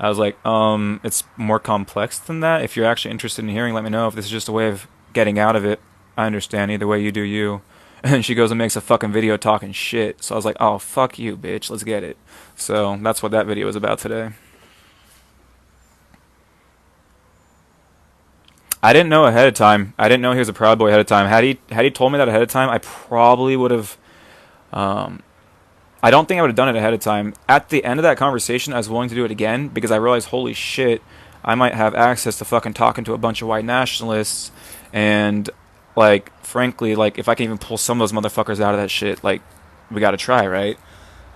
it's more complex than that. If you're actually interested in hearing, let me know. If this is just a way of getting out of it, I understand. Either way, you do you. And she goes and makes a fucking video talking shit. So I was like, oh, fuck you, bitch. Let's get it. So that's what that video was about today. I didn't know ahead of time. I didn't know he was a Proud Boy ahead of time. Had he told me that ahead of time, I probably would have. I don't think I would have done it ahead of time. At the end of that conversation, I was willing to do it again because I realized, holy shit, I might have access to fucking talking to a bunch of white nationalists, and like, frankly, like, if I can even pull some of those motherfuckers out of that shit, like, we gotta try, right?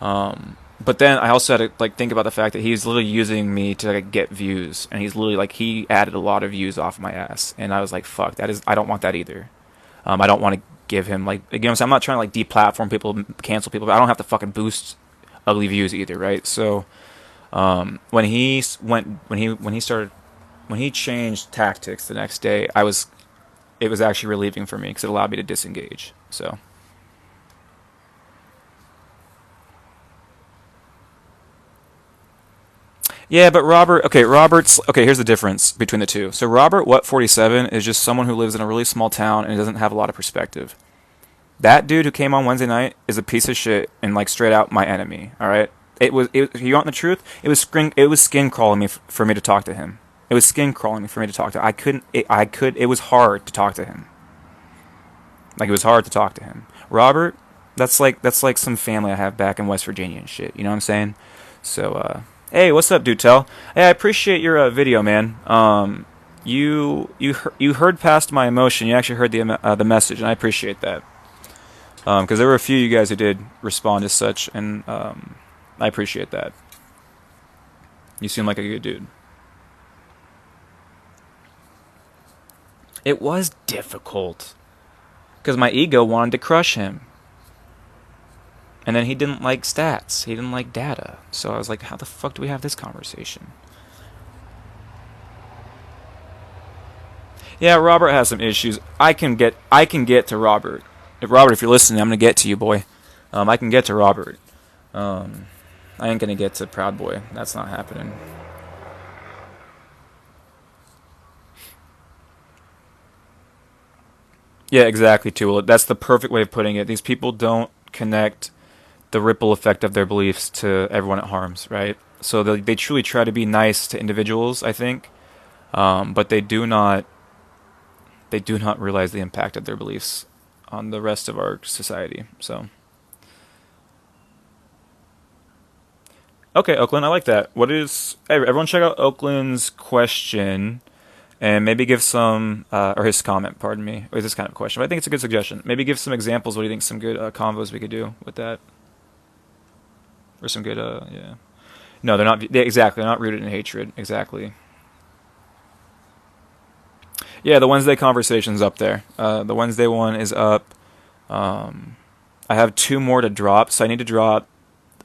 But then I also had to like think about the fact that he's literally using me to like get views, and he's literally like, he added a lot of views off my ass, and I was like, fuck, I don't want that either. I don't want to give him like, you know what I'm saying? I'm not trying to like deplatform people, cancel people, but I don't have to fucking boost ugly views either, right? So when he changed tactics the next day, it was actually relieving for me because it allowed me to disengage. So yeah, but here's the difference between the two. So Robert What 47 is just someone who lives in a really small town and doesn't have a lot of perspective. That dude who came on Wednesday night is a piece of shit and like straight out my enemy. All right, you want the truth? It was skin crawling me for me to talk to him. It was skin crawling me for me to talk to. It was hard to talk to him. Like, it was hard to talk to him. Robert, that's like some family I have back in West Virginia and shit. You know what I'm saying? So hey, what's up, Dutel? Hey, I appreciate your video, man. You heard past my emotion. You actually heard the message, and I appreciate that. Because there were a few of you guys who did respond as such, and I appreciate that. You seem like a good dude. It was difficult, because my ego wanted to crush him. And then he didn't like stats. He didn't like data. So I was like, how the fuck do we have this conversation? Yeah, Robert has some issues. I can get to Robert. If you're listening, I'm gonna get to you, boy. I can get to Robert. Um, I ain't gonna get to Proud Boy. That's not happening. Yeah, exactly, too. Well, that's the perfect way of putting it. These people don't connect the ripple effect of their beliefs to everyone it harms, right? So they truly try to be nice to individuals, I think, but they do not realize the impact of their beliefs on the rest of our society. So, okay, Oakland, I like that. Hey, everyone check out Oakland's question and maybe give some, or his comment, pardon me, or this kind of question. But I think it's a good suggestion. Maybe give some examples. What do you think some good combos we could do with that? Or some good, yeah. No, they're not, exactly, they're not rooted in hatred. Exactly. Yeah, the Wednesday conversation's up there. The Wednesday one is up. Um, I have two more to drop, so I need to drop.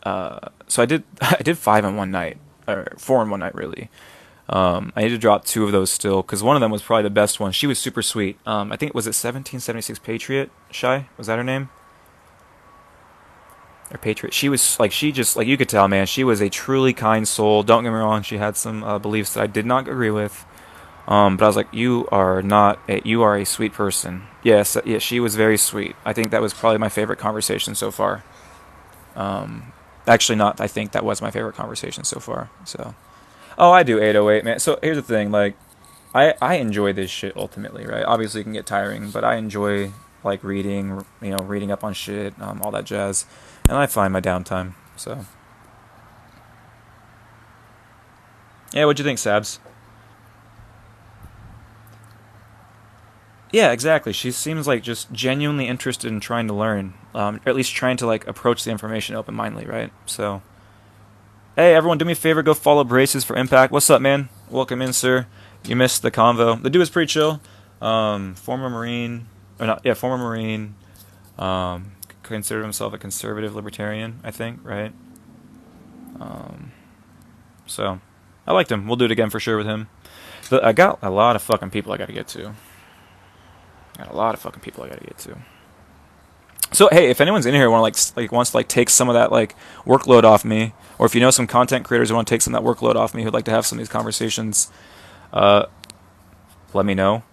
So I did I did five in one night, or four in one night really. I need to drop two of those still because one of them was probably the best one. She was super sweet. I think was it 1776 Patriot Shy? Was that her name? Or Patriot? She was like she just like you could tell, man. She was a truly kind soul. Don't get me wrong. She had some beliefs that I did not agree with. But I was like, you are a sweet person. Yes, yeah, she was very sweet. I think that was probably my favorite conversation so far. Um, Actually, not. I think that was my favorite conversation so far. So, oh, I do 808, man. So here's the thing, like, I enjoy this shit ultimately, right? Obviously, it can get tiring, but I enjoy like reading, reading up on shit, all that jazz, and I find my downtime. So, yeah, what'd you think, Sabs? Yeah, exactly. She seems like just genuinely interested in trying to learn, or at least trying to like approach the information open mindedly, right? So, hey, everyone, do me a favor, go follow Braces for Impact. What's up, man? Welcome in, sir. You missed the convo. The dude was pretty chill. Former Marine, or not? Yeah, former Marine. Considered himself a conservative libertarian, I think, right? Um, so, I liked him. We'll do it again for sure with him. But I got a lot of fucking people I got to get to. Got a lot of fucking people I got to get to. So hey, if anyone's in here want to like wants to like take some of that like workload off me, or if you know some content creators who want to take some of that workload off me, who'd like to have some of these conversations, uh, let me know.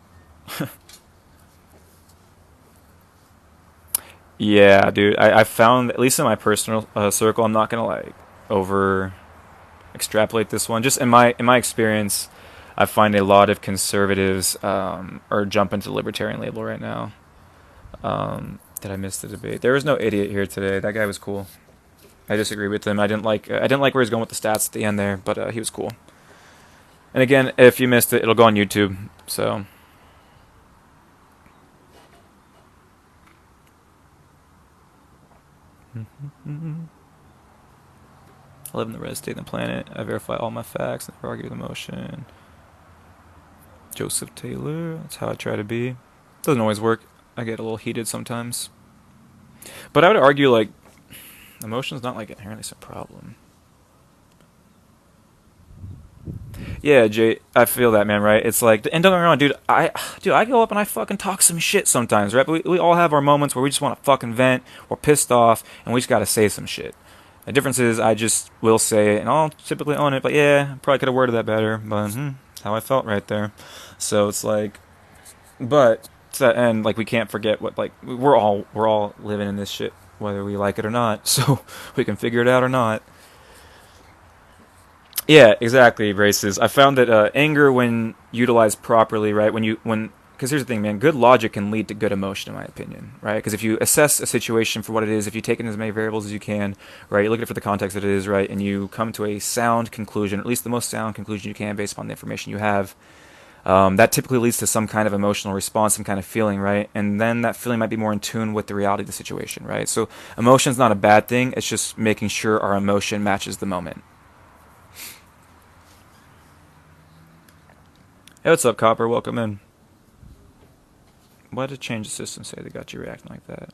Yeah, dude, I found at least in my personal circle, I'm not gonna like over extrapolate this one. Just in my experience, I find a lot of conservatives are jumping to the libertarian label right now. Did I miss the debate? There was no idiot here today. That guy was cool. I disagree with him. I didn't like where he's going with the stats at the end there, but he was cool. And again, if you missed it, it'll go on YouTube. So I live in the red state of the planet. I verify all my facts. Never argue with emotion. Joseph Taylor. That's how I try to be. Doesn't always work. I get a little heated sometimes. But I would argue like emotion's not like inherently some problem. Yeah, Jay, I feel that, man. Right? It's like, and don't get me wrong, dude. I go up and I fucking talk some shit sometimes, right? But we all have our moments where we just want to fucking vent, we're pissed off, and we just gotta say some shit. The difference is, I just will say it, and I'll typically own it. But yeah, probably could have worded that better. But that's how I felt right there. So it's like, but to that end, like we can't forget what like we're all living in this shit, whether we like it or not. So we can figure it out or not. Yeah, exactly, Braces. I found that anger, when utilized properly, right? Because here's the thing, man. Good logic can lead to good emotion, in my opinion, right? Because if you assess a situation for what it is, if you take in as many variables as you can, right, you look at it for the context that it is, right, and you come to a sound conclusion, at least the most sound conclusion you can, based upon the information you have. That typically leads to some kind of emotional response, some kind of feeling, right? And then that feeling might be more in tune with the reality of the situation, right? So emotion's not a bad thing. It's just making sure our emotion matches the moment. Hey, what's up, Copper? Welcome in. Why did change the system say they got you reacting like that?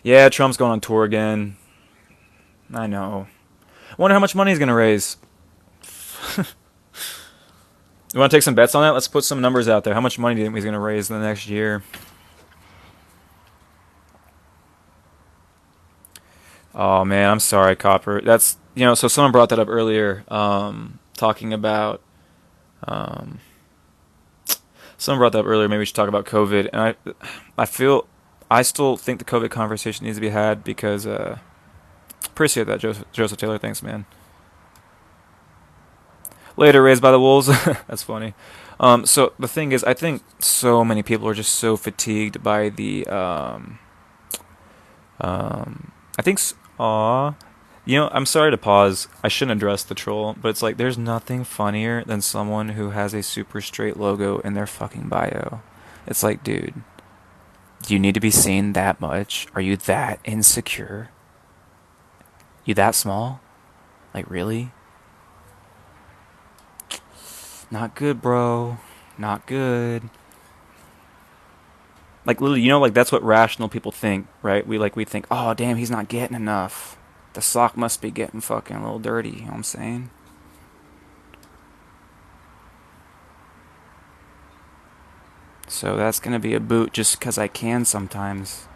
Yeah, Trump's going on tour again. I know. I wonder how much money he's gonna raise. You want to take some bets on that? Let's put some numbers out there. How much money do you think he's gonna raise in the next year? Oh man, I'm sorry, Copper. That's So someone brought that up earlier, talking about. Um, Someone brought that up earlier. Maybe we should talk about COVID. And I feel, I still think the COVID conversation needs to be had because appreciate that, Joseph Taylor. Thanks, man. Later, raised by the wolves. That's funny. So the thing is, I think so many people are just so fatigued by the. I think. Aw. I'm sorry to pause. I shouldn't address the troll, but it's like there's nothing funnier than someone who has a super straight logo in their fucking bio. It's like, dude, do you need to be seen that much? Are you that insecure? You that small? Like, really? Not good, bro. Not good. Like, literally, like that's what rational people think, right? We think, oh damn, he's not getting enough. The sock must be getting fucking a little dirty. You know what I'm saying? So that's gonna be a boot just because I can sometimes.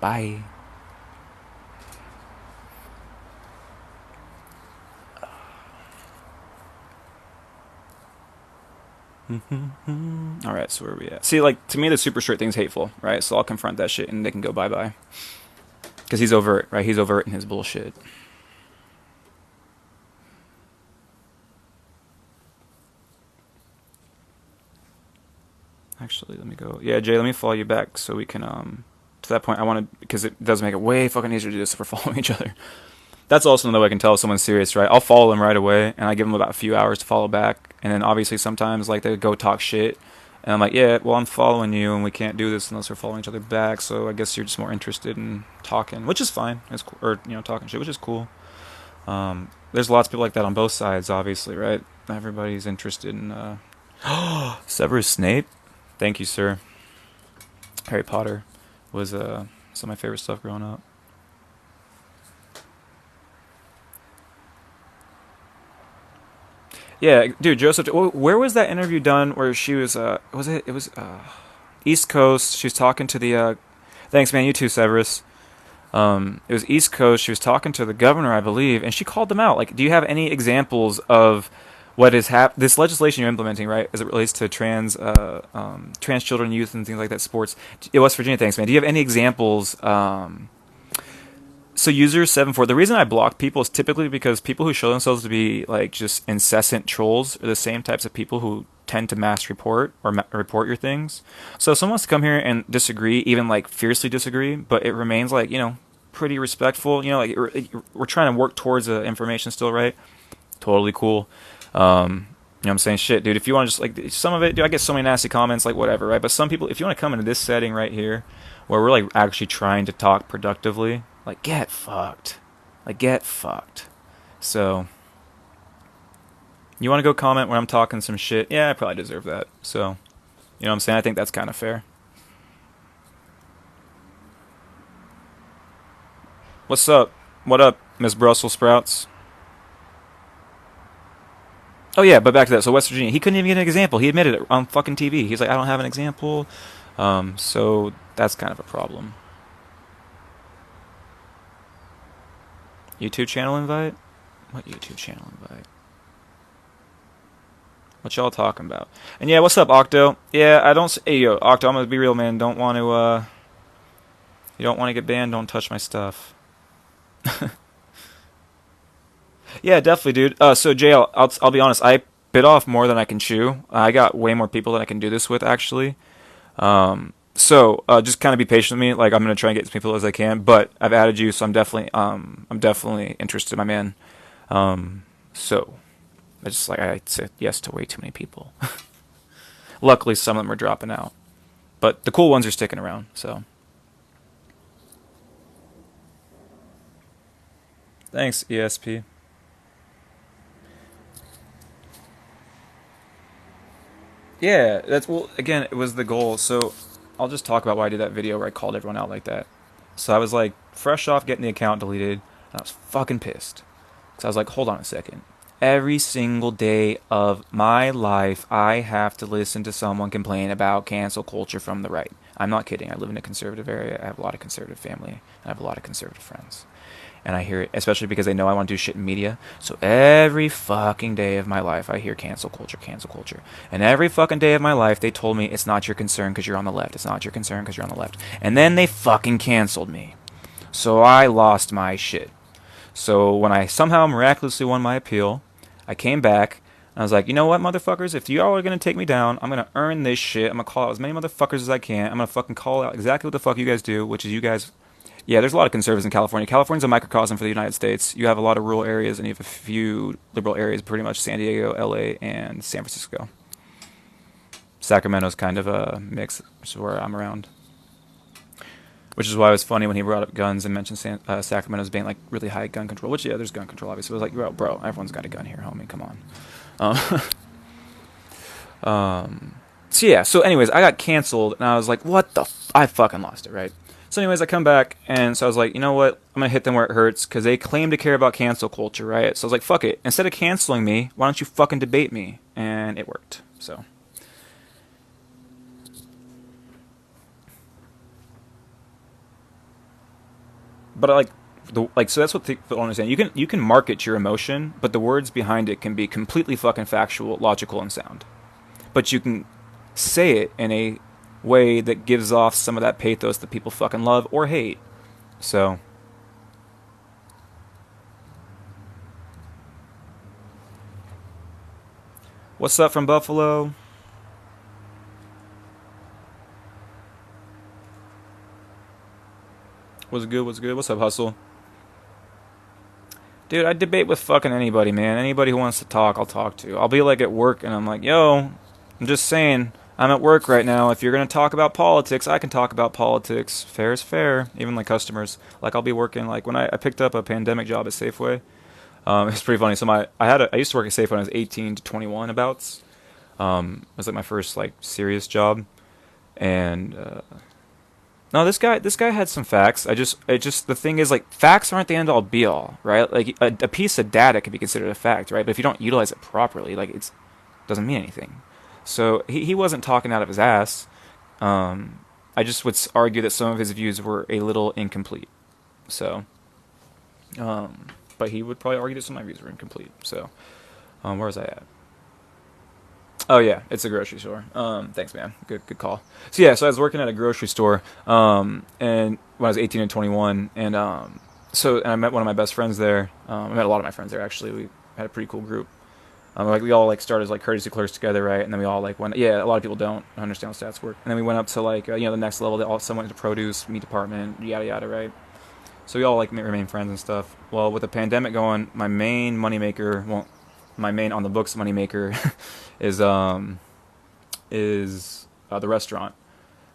Bye. All right, so where are we at? See, like to me, the super straight thing's hateful, right? So I'll confront that shit, and they can go bye bye. Because he's overt, right? He's overt in his bullshit. Actually, let me go. Yeah, Jay, let me follow you back so we can to that point. I want to because it does make it way fucking easier to do this if we're following each other. That's also another way I can tell if someone's serious, right? I'll follow them right away, and I give them about a few hours to follow back, and then obviously sometimes like they go talk shit, and I'm like, yeah, well I'm following you, and we can't do this unless we're following each other back. So I guess you're just more interested in talking, which is fine. It's cool, or talking shit, which is cool. There's lots of people like that on both sides, obviously, right? Everybody's interested in Severus Snape. Thank you, sir. Harry Potter was some of my favorite stuff growing up. Yeah, dude, Joseph. Where was that interview done? Where she was? Was it? It was East Coast. She was talking to the. Thanks, man. You too, Severus. It was East Coast. She was talking to the governor, I believe, and she called them out. Like, do you have any examples of what is this legislation you're implementing, right, as it relates to trans children, youth, and things like that, sports? West Virginia, thanks, man. Do you have any examples? So user 74. The reason I block people is typically because people who show themselves to be like just incessant trolls are the same types of people who tend to mass report or report your things. So if someone wants to come here and disagree, even like fiercely disagree, but it remains like pretty respectful. Like we're trying to work towards information still, right? Totally cool. What I'm saying? Shit, dude, if you want to just like some of it, dude, I get so many nasty comments, like whatever, right? But some people, if you want to come into this setting right here, where we're like actually trying to talk productively, like get fucked. Like get fucked. So, you want to go comment where I'm talking some shit? Yeah, I probably deserve that. So, you know what I'm saying? I think that's kind of fair. What's up? What up, Miss Brussels Sprouts? Oh yeah, but back to that. So West Virginia, he couldn't even get an example. He admitted it on fucking TV. He's like, I don't have an example. So that's kind of a problem. YouTube channel invite? What YouTube channel invite? What y'all talking about? And yeah, what's up, Octo? Yeah, I don't. Hey yo, Octo, I'm gonna be real, man. Don't want to. You don't want to get banned. Don't touch my stuff. Yeah, definitely, dude. So Jay, I'll be honest. I bit off more than I can chew. I got way more people that I can do this with, actually. So just kind of be patient with me. Like I'm gonna try and get as many people as I can. But I've added you, so I'm definitely interested, my man. So I said yes to way too many people. Luckily, some of them are dropping out, but the cool ones are sticking around. So thanks, ESP. Yeah, that's well. Again, it was the goal. So I'll just talk about why I did that video where I called everyone out like that. So I was like, fresh off getting the account deleted, and I was fucking pissed. So I was like, hold on a second. Every single day of my life, I have to listen to someone complain about cancel culture from the right. I'm not kidding. I live in a conservative area. I have a lot of conservative family. And I have a lot of conservative friends. And I hear it, especially because they know I want to do shit in media. So every fucking day of my life, I hear cancel culture, cancel culture. And every fucking day of my life, they told me it's not your concern because you're on the left. It's not your concern because you're on the left. And then they fucking canceled me. So I lost my shit. So when I somehow miraculously won my appeal, I came back and I was like, you know what, motherfuckers? If you all are gonna take me down, I'm gonna earn this shit. I'm gonna call out as many motherfuckers as I can. I'm gonna fucking call out exactly what the fuck you guys do, which is you guys. Yeah, there's a lot of conservatives in California. California's a microcosm for the United States. You have a lot of rural areas and you have a few liberal areas, pretty much San Diego, LA, and San Francisco. Sacramento's kind of a mix, which is where I'm around. Which is why it was funny when he brought up guns and mentioned Sacramento as being like really high gun control. Which, yeah, there's gun control, obviously. It was like, bro, everyone's got a gun here, homie. Come on. So yeah. So anyways, I got canceled, and I was like, what the? I fucking lost it, right? So anyways, I come back, and so I was like, you know what? I'm gonna hit them where it hurts because they claim to care about cancel culture, right? So I was like, fuck it. Instead of canceling me, why don't you fucking debate me? And it worked. So. But so that's what people don't understand. You can market your emotion, but the words behind it can be completely fucking factual, logical, and sound. But you can say it in a way that gives off some of that pathos that people fucking love or hate. So what's up from Buffalo? What's good? What's good? What's up, Hustle? Dude, I debate with fucking anybody, man. Anybody who wants to talk, I'll talk to. I'll be like at work and I'm like, yo, I'm just saying, I'm at work right now. If you're going to talk about politics, I can talk about politics. Fair is fair. Even like customers. Like I'll be working, like when I picked up a pandemic job at Safeway. It's pretty funny. So I used to work at Safeway when I was 18 to 21 abouts. It was like my first like serious job. And no, this guy had some facts. The thing is, like, facts aren't the end all be all, right? Like, a piece of data can be considered a fact, right? But if you don't utilize it properly, like, it doesn't mean anything. So he wasn't talking out of his ass. I just would argue that some of his views were a little incomplete. So, but he would probably argue that some of my views were incomplete. So, where was I at? Oh yeah, it's a grocery store. Thanks, man. Good call. So yeah, so I was working at a grocery store, and when I was 18 and 21, and and I met one of my best friends there. I met a lot of my friends there actually. We had a pretty cool group. Like we all like started as like courtesy clerks together, right? And then we all like went. Yeah, a lot of people don't understand how stats work. And then we went up to like the next level. They all some went into produce, meat department, yada yada, right? So we all like remain friends and stuff. Well, with the pandemic going, my main moneymaker, well, my main on the books moneymaker is the restaurant.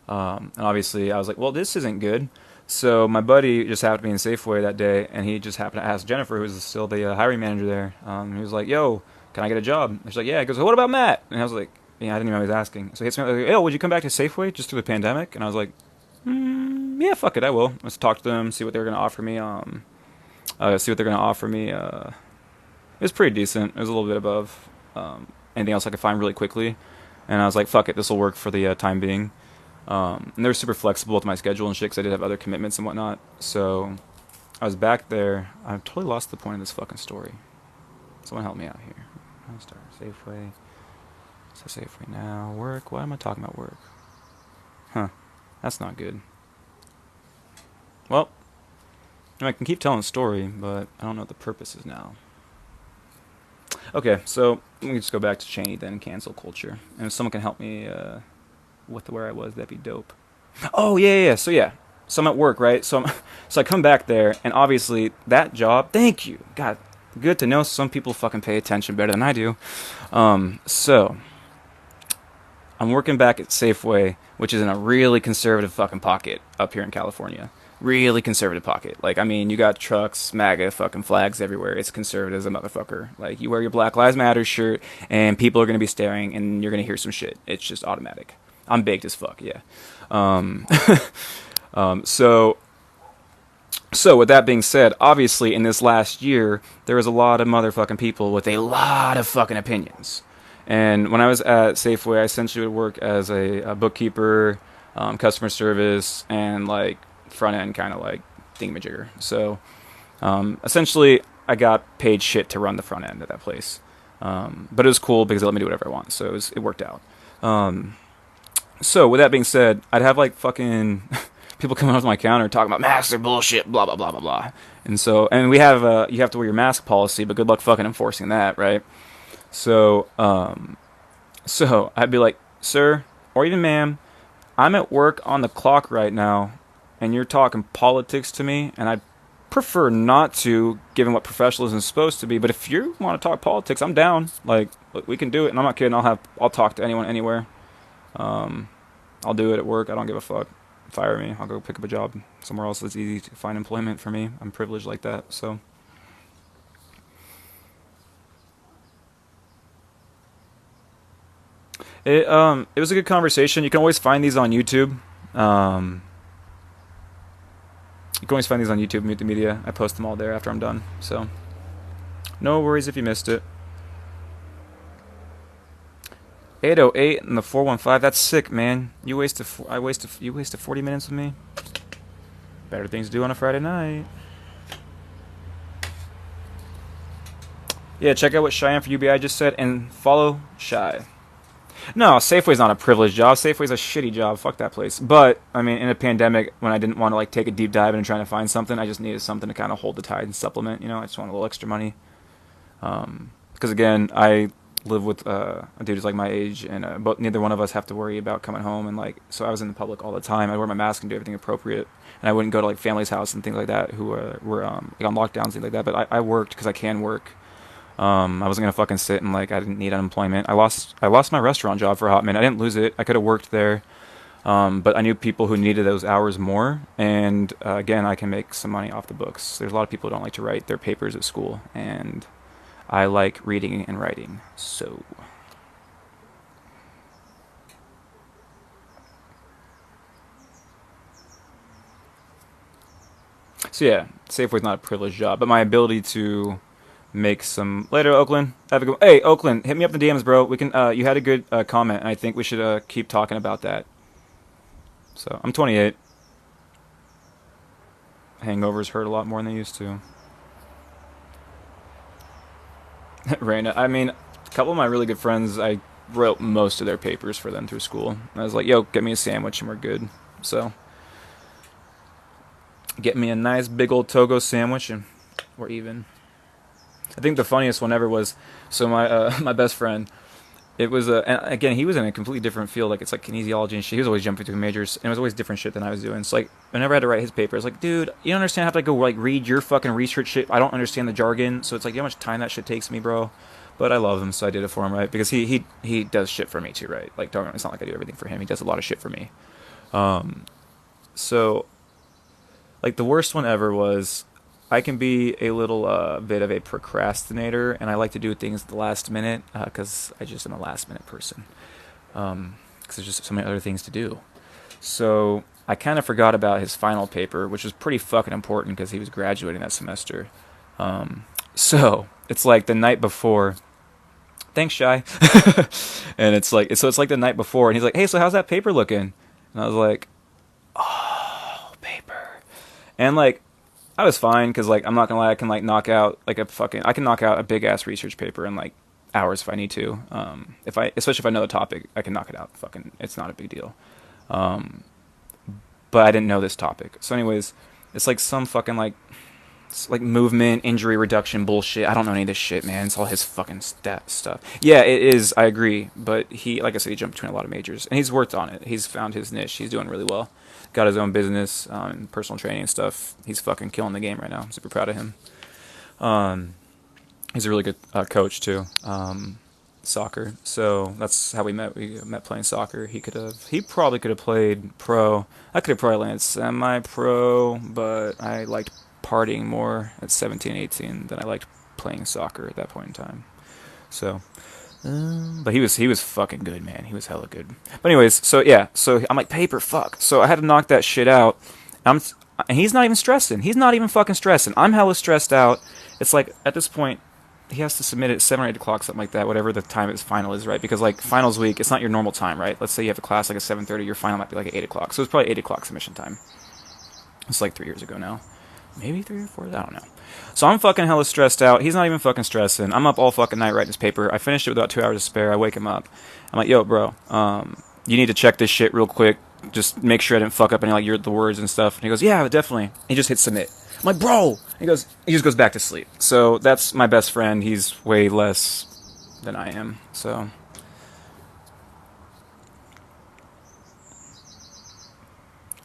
And obviously I was like, well, this isn't good. So my buddy just happened to be in Safeway that day, and he just happened to ask Jennifer, who was still the hiring manager there. He was like, yo, can I get a job? And she's like, yeah. He goes, well, what about Matt? And I was like, yeah, I didn't even know he was asking. So he hits me like, yo, would you come back to Safeway just through the pandemic? And I was like, yeah, fuck it, I will. Let's talk to them, see what they're going to offer me. It was pretty decent. It was a little bit above anything else I could find really quickly. And I was like, fuck it, this will work for the time being. And they were super flexible with my schedule and shit because I did have other commitments and whatnot. So I was back there. I've totally lost the point of this fucking story. Someone help me out here. I'll start Safeway. So Safeway now. Work. Why am I talking about work? Huh. That's not good. Well, I can keep telling the story, but I don't know what the purpose is now. Okay, so let me just go back to Cheney then, cancel culture. And if someone can help me with where I was, that'd be dope. Oh, yeah. So I'm at work, right? So I come back there, and obviously that job, thank you. God, good to know some people fucking pay attention better than I do. So I'm working back at Safeway, which is in a really conservative fucking pocket up here in California. Really conservative pocket. Like, I mean, you got trucks, MAGA fucking flags everywhere. It's conservative as a motherfucker. Like, you wear your Black Lives Matter shirt, and people are going to be staring, and you're going to hear some shit. It's just automatic. I'm baked as fuck, yeah. So So with that being said, obviously in this last year, there was a lot of motherfucking people with a lot of fucking opinions. And when I was at Safeway, I essentially would work as a bookkeeper, customer service, and like front end kind of like thingamajigger. So essentially, I got paid shit to run the front end of that place. But it was cool because it let me do whatever I want. So it worked out. Um, so with that being said, I'd have like fucking people coming up to my counter talking about masks are bullshit, blah blah blah blah blah. And we have you have to wear your mask policy, but good luck fucking enforcing that, right? So so I'd be like, sir, or even ma'am, I'm at work on the clock right now, and you're talking politics to me, and I prefer not to, given what professionalism is supposed to be. But if you want to talk politics, I'm down. Like, we can do it, and I'm not kidding. I'll talk to anyone anywhere. Um, I'll do it at work. I don't give a fuck. Fire me. I'll go pick up a job somewhere else that's easy to find employment for me. I'm privileged like that. So it was a good conversation. You can always find these on YouTube. Um, you can always find these on YouTube. Mute the Media. I post them all there after I'm done. So no worries if you missed it. 808 and the 415. That's sick, man. You wasted 40 minutes with me. Better things to do on a Friday night. Yeah, check out what Cheyenne for UBI just said and follow Shy. No, Safeway's not a privileged job. Safeway's a shitty job. Fuck that place. But I mean, in a pandemic, when I didn't want to like take a deep dive into trying to find something, I just needed something to kind of hold the tide and supplement. I just want a little extra money. Because again, I live with a dude who's like my age, and but neither one of us have to worry about coming home. And like, so I was in the public all the time. I wear my mask and do everything appropriate, and I wouldn't go to like family's house and things like that who were like on lockdowns, things like that. But I worked because I can work. I wasn't gonna fucking sit and like I didn't need unemployment. I lost my restaurant job for a hot minute. I didn't lose it. I could have worked there, but I knew people who needed those hours more. And again, I can make some money off the books. There's a lot of people who don't like to write their papers at school, and I like reading and writing. So yeah, Safeway's not a privileged job, but my ability to make some later. Oakland, have a good. Hey, Oakland, hit me up in the DMs, bro. We can. You had a good comment, and I think we should keep talking about that. So I'm 28. Hangovers hurt a lot more than they used to. Raina, I mean, a couple of my really good friends, I wrote most of their papers for them through school. I was like, yo, get me a sandwich and we're good. So get me a nice big old Togo sandwich and we're even. I think the funniest one ever was, so my my best friend, it was and again, he was in a completely different field, like it's like kinesiology and shit. He was always jumping between majors, and it was always different shit than I was doing. So like, whenever I had to write his paper, it's like, dude, you don't understand how to go like read your fucking research shit. I don't understand the jargon, so it's like, you know how much time that shit takes me, bro. But I love him, so I did it for him, right? Because he does shit for me too, right? Like, don't, it's not like I do everything for him. He does a lot of shit for me. Um, so like the worst one ever was, I can be a little bit of a procrastinator, and I like to do things at the last minute because I just am a last minute person. Because there's just so many other things to do. So I kind of forgot about his final paper, which was pretty fucking important because he was graduating that semester. So it's like the night before. Thanks, Shy. And it's like the night before, and he's like, "Hey, so how's that paper looking?" And I was like, "Oh, paper." And like, I was fine because like I'm not gonna lie, I can like knock out like I can knock out a big ass research paper in like hours if I need to. Especially if I know the topic, I can knock it out. Fucking, it's not a big deal. But I didn't know this topic. So anyways, it's like some fucking like movement, injury reduction bullshit. I don't know any of this shit, man. It's all his fucking stat stuff. Yeah, it is. I agree. But he, like I said, he jumped between a lot of majors, and he's worked on it. He's found his niche. He's doing really well. Got his own business, personal training and stuff. He's fucking killing the game right now. I'm super proud of him. He's a really good coach too. Soccer. So that's how we met. We met playing soccer. He probably could have played pro. I could have probably landed semi-pro, but I liked partying more at 17, 18 than I liked playing soccer at that point in time. So, but he was fucking good, man. He was hella good. But anyways, so yeah, so I'm like, paper, fuck. So I had to knock that shit out. and he's not even stressing. He's not even fucking stressing. I'm hella stressed out. It's like at this point, he has to submit it at 7 or 8 o'clock, something like that, whatever the time his final is, right? Because like finals week, it's not your normal time, right? Let's say you have a class like at 7:30, your final might be like at 8 o'clock. So it's probably 8 o'clock submission time. It's like 3 years ago now. Maybe 3 or 4, I don't know. So I'm fucking hella stressed out. He's not even fucking stressing. I'm up all fucking night writing his paper. I finished it with about 2 hours to spare. I wake him up. I'm like, yo, bro, you need to check this shit real quick. Just make sure I didn't fuck up any like the words and stuff. And he goes, yeah, definitely. He just hits submit. I'm like, bro. He just goes back to sleep. So that's my best friend. He's way less than I am. So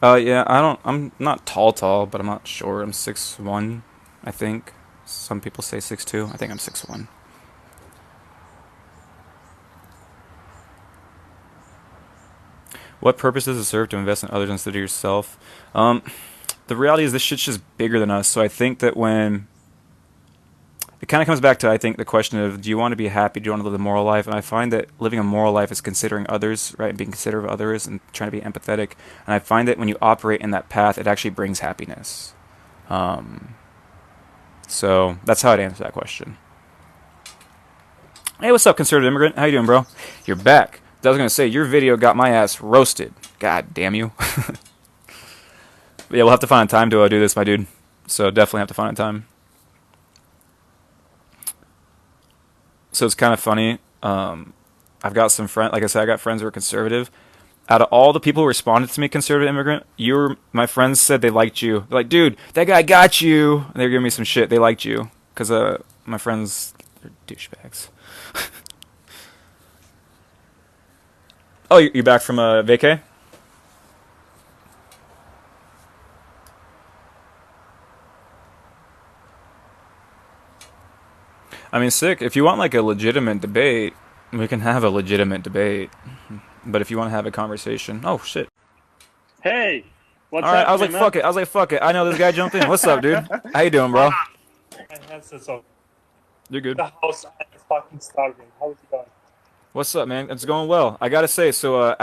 yeah, I'm not tall, but I'm not short. I'm 6'1", I think. Some people say 6'2". I think I'm 6'1". What purpose does it serve to invest in others instead of yourself? The reality is this shit's just bigger than us. So I think that when it kind of comes back to, I think, the question of, do you want to be happy? Do you want to live a moral life? And I find that living a moral life is considering others, right? And being considerate of others and trying to be empathetic. And I find that when you operate in that path, it actually brings happiness. So that's how I'd answer that question. Hey, what's up, conservative immigrant? How you doing, bro? You're back. I was going to say, your video got my ass roasted. God damn you. But yeah, we'll have to find time to do this, my dude. So definitely have to find a time. So it's kind of funny. I've got some friends, like I said, I got friends who are conservative. Out of all the people who responded to me, conservative immigrant, my friends said they liked you. They're like, dude, that guy got you. And they were giving me some shit. They liked you. Because my friends are douchebags. Oh, you back from vacay? I mean, sick. If you want like a legitimate debate, we can have a legitimate debate. But if you want to have a conversation, oh shit. Hey, what's All right, I was happening, like, man? fuck it. I was like, fuck it. I know this guy jumped in. What's up, dude? How you doing, bro? My headset's off. You're good. The house is fucking starving. How's it going? What's up, man? It's going well. I gotta say, so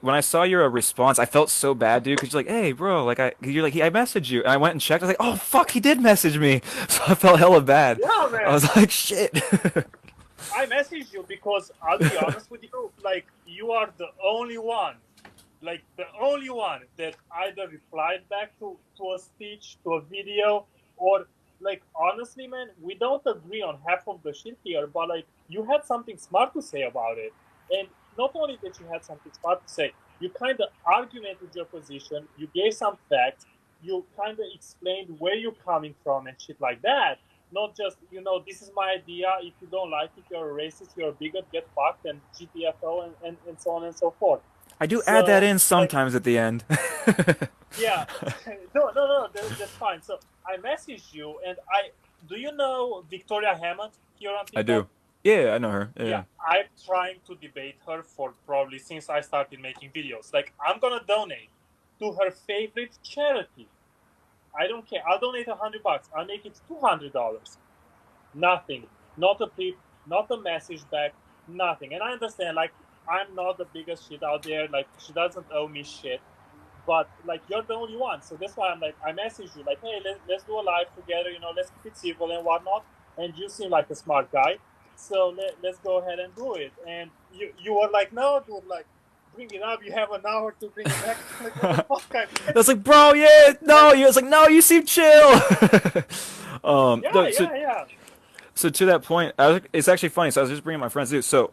when I saw your response, I felt so bad, dude, because you're like, hey, bro, like you're like, I messaged you, and I went and checked. I was like, oh fuck, he did message me. So I felt hella bad. Yeah, I man. was like, shit. I messaged you because I'll be honest with you, like you are the only one, like the only one that either replied back to a speech, to a video, or like honestly, man, we don't agree on half of the shit here, but like you had something smart to say about it. And not only that you had something smart to say, you kind of argumented your position, you gave some facts, you kind of explained where you're coming from and shit like that. Not just, this is my idea. If you don't like it, you're a racist, you're a bigot, get fucked, and GTFO, and so on and so forth. I do add that So, in like, sometimes at the end. yeah. No, that's fine. So I messaged you, and do you know Victoria Hammond here on I TikTok? do. Yeah, I know her. Yeah, Yeah. I'm trying to debate her for probably since I started making videos. Like, I'm gonna donate to her favorite charity. I don't care. I'll donate $100. I'll make it $200. Nothing. Not a tip. Not a message back. Nothing. And I understand. Like, I'm not the biggest shit out there. Like, she doesn't owe me shit. But like, you're the only one. So that's why I'm like, I message you like, hey, let's do a live together. Let's keep it civil and whatnot. And you seem like a smart guy. So let's go ahead and do it. And you were like, no, dude, like, bring it up. You have an hour to bring it back. Like, what the fuck? I was like, bro, yeah, no. You was like, no, you seem chill. Yeah, yeah, yeah. So to that point, it's actually funny. So I was just bringing my friends too. So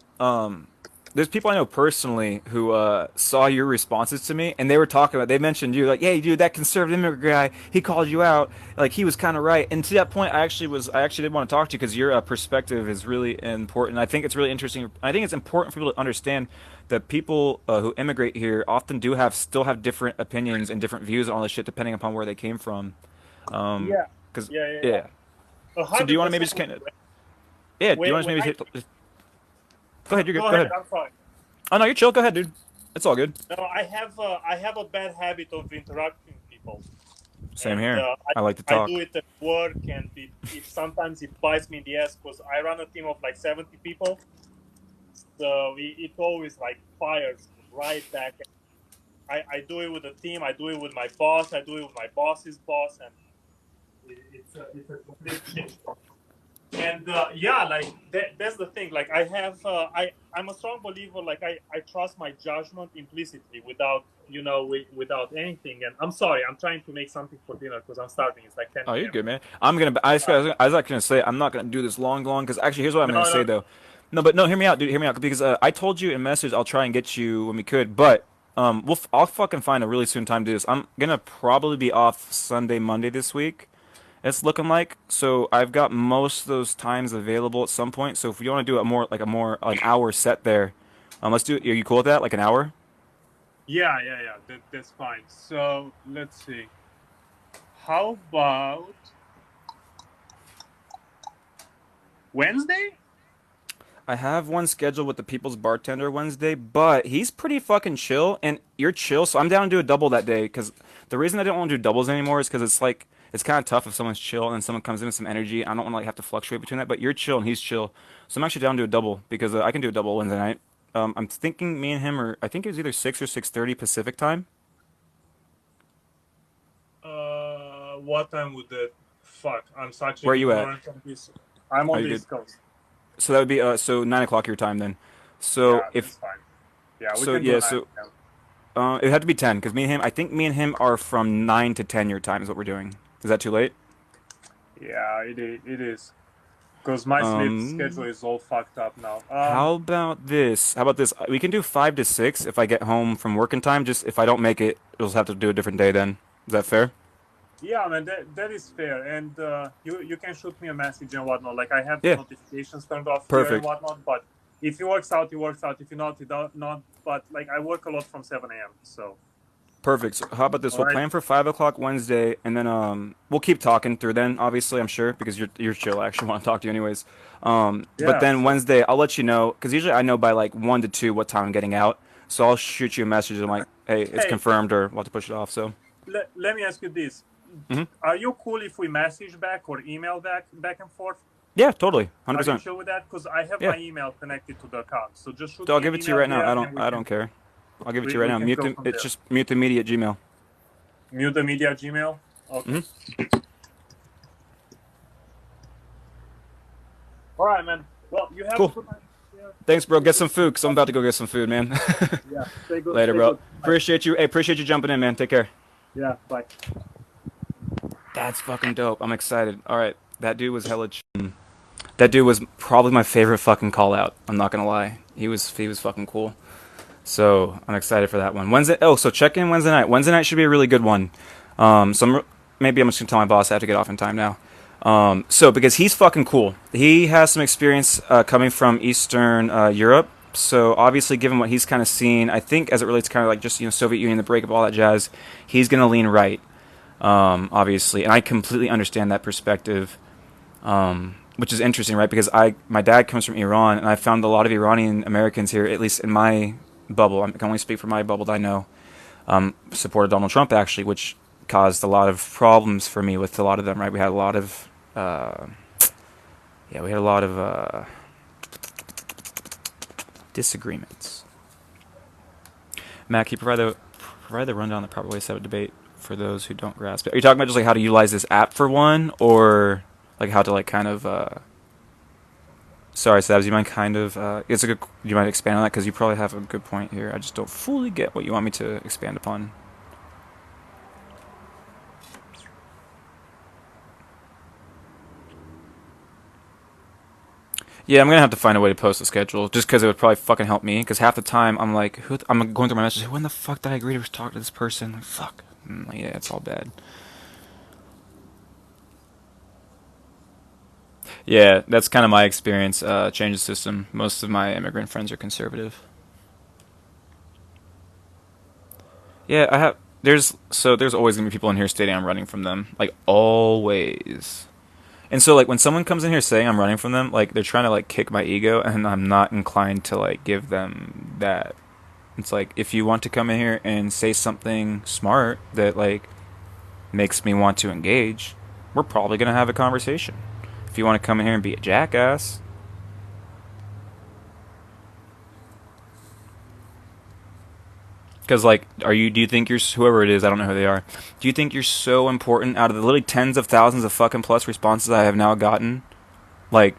there's people I know personally who saw your responses to me, and they were talking about. They mentioned you, like, "Hey, dude, that conservative immigrant guy, he called you out. Like, he was kind of right." And to that point, I actually did want to talk to you because your perspective is really important. I think it's really interesting. I think it's important for people to understand that people who immigrate here often still have different opinions and different views on all this shit, depending upon where they came from. Yeah, Because yeah, yeah, yeah. yeah. So do you want to maybe 100%. just kind of yeah? Do you want to When maybe I go ahead? You're good. go Go ahead, ahead. I'm sorry. Oh no, you're chill. Go ahead, dude. It's all good. No, I have a bad habit of interrupting people, Same and here. I like to I talk. do it at work, and it sometimes it bites me in the ass because I run a team of like 70 people, so it always like fires right back. I do it with the team. I do it with my boss. I do it with my boss's boss, and it's a complete shit show. And yeah, like that's the thing. Like I have, I'm a strong believer. Like I trust my judgment implicitly, without without anything. And I'm sorry, I'm trying to make something for dinner because I'm starving. It's like 10 Oh, you're p.m. good, man. I was actually gonna say I'm not gonna do this long, because actually, here's what I'm No, gonna say no, though. No, but no, hear me out, dude. Hear me out, because I told you in message I'll try and get you when we could, but I'll fucking find a really soon time to do this. I'm gonna probably be off Sunday, Monday this week. It's looking like, so I've got most of those times available at some point. So if you want to do a more an hour set there, let's do it. Are you cool with that? Like an hour? yeah. That's fine. So let's see. How about Wednesday? I have one scheduled with the People's Bartender Wednesday, but he's pretty fucking chill, and you're chill, so I'm down to do a double that day. Because the reason I don't want to do doubles anymore is because it's kind of tough if someone's chill and then someone comes in with some energy. I don't want to like have to fluctuate between that. But you're chill and he's chill, so I'm actually down to do a double because I can do a double Wednesday night. I'm thinking me and him are. I think it was either 6 or 6:30 Pacific time. What time would that? Fuck, I'm such Where an are you at? ignorant on this. I'm Are on you the good? East Coast. So that would be so 9 o'clock your time then. So Yeah, if that's fine. Yeah, we so can do yeah 9 so p.m. it had to be 10 because me and him. I think me and him are from 9 to 10 your time is what we're doing. Is that too late? Yeah, it is. Because my sleep schedule Um, is all fucked up now. how about this? How about this? We can do 5 to 6 if I get home from work in time. Just if I don't make it, we'll have to do a different day then. Is that fair? Yeah, man, that is fair. And you can shoot me a message and whatnot. Like I have the Yeah, notifications turned off here and perfect. whatnot. But if it works out, it works out. If not, it don't, not. But like I work a lot from 7 a.m. So Perfect. So how about this? all We'll right. plan for 5 o'clock Wednesday, and then we'll keep talking through then. Obviously, I'm sure because you're chill. I actually want to talk to you anyways. But Yeah. then So Wednesday, I'll let you know because usually I know by like 1 to 2 what time I'm getting out. So I'll shoot you a message and like, hey, it's hey, confirmed, or we'll have to push it off. So, let me ask you this: hmm are you cool if we message back or email back and forth? yeah, totally, hundred Are you percent. chill with that? Because I have Yeah. my email connected to the account. So just shoot So I'll me give an it to you email right now. there, I don't and I don't care. I'll give it to you right we now. can Mute go the. from It's there. just mute the media at Gmail. Mute the media Gmail. Okay. Hmm. All right, man. Well, you have a Cool. good night. Yeah. Thanks, bro. Stay Get good. some food, cause I'm about to go get some food, man. Yeah. Stay good. Later, Stay bro. good. Bye. Appreciate you. Hey, appreciate you jumping in, man. Take care. Yeah. Bye. That's fucking dope. I'm excited. All right, that dude was hella. That dude was probably my favorite fucking call out. I'm not gonna lie. He was fucking cool. So I'm excited for that one. Wednesday. Oh, so check in Wednesday night. Wednesday night should be a really good one. Maybe I'm just gonna tell my boss I have to get off in time now. So because he's fucking cool. He has some experience coming from Eastern Europe. So obviously, given what he's kind of seen, I think as it relates to kind of like just Soviet Union, the breakup, all that jazz, he's gonna lean right. Obviously, and I completely understand that perspective. Which is interesting, right? Because my dad comes from Iran, and I found a lot of Iranian Americans here, at least in my bubble. I can only speak for my bubble that I know. Supported Donald Trump actually, which caused a lot of problems for me with a lot of them. Right? We had a lot of, disagreements. Matt, can you provide the rundown of the proper way to set up a debate for those who don't grasp it? Are you talking about just like how to utilize this app for one, or like how to like kind of sorry, Sabs, you mind kind of it's a good. Do you mind expand on that because you probably have a good point here. I just don't fully get what you want me to expand upon. Yeah, I'm gonna have to find a way to post the schedule just because it would probably fucking help me. Because half the time I'm like, I'm going through my messages. When the fuck did I agree to talk to this person? Like, fuck. Yeah, it's all bad. Yeah, that's kind of my experience. Change the system. Most of my immigrant friends are conservative. Yeah, I have. There's always gonna be people in here stating I'm running from them, like always. And so like when someone comes in here saying I'm running from them, like they're trying to like kick my ego, and I'm not inclined to like give them that. It's like if you want to come in here and say something smart that like makes me want to engage, we're probably gonna have a conversation. If you want to come in here and be a jackass, Because like, do you think you're whoever it is? I don't know who they are. Do you think you're so important out of the literally tens of thousands of fucking plus responses I have now gotten? Like,